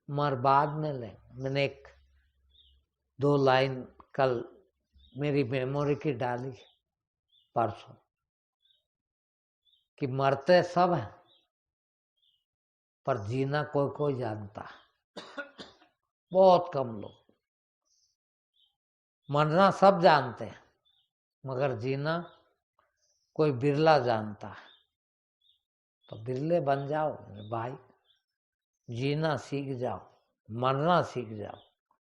मर बाद में ले। मैंने एक 2 लाइन कल मेरी मेमोरी की डाली परसों, कि मरते सब हैं पर जीना कोई कोई जानता है। बहुत कम लोग। मरना सब जानते हैं मगर जीना कोई बिरला जानता है। तो बिरले बन जाओ भाई, जीना सीख जाओ, मरना सीख जाओ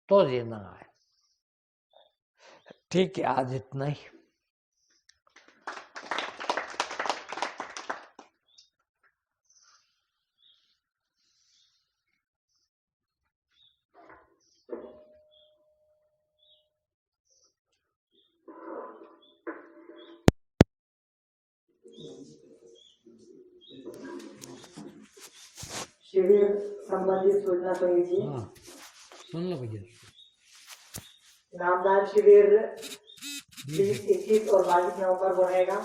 तो जीना आए। ठीक है, आज इतना ही। शिविर संबंधित सूचना सुनी थी। हाँ, सुन लो भैया। नामदान शिविर 20, 21 और 22 नवंबर को रहेगा।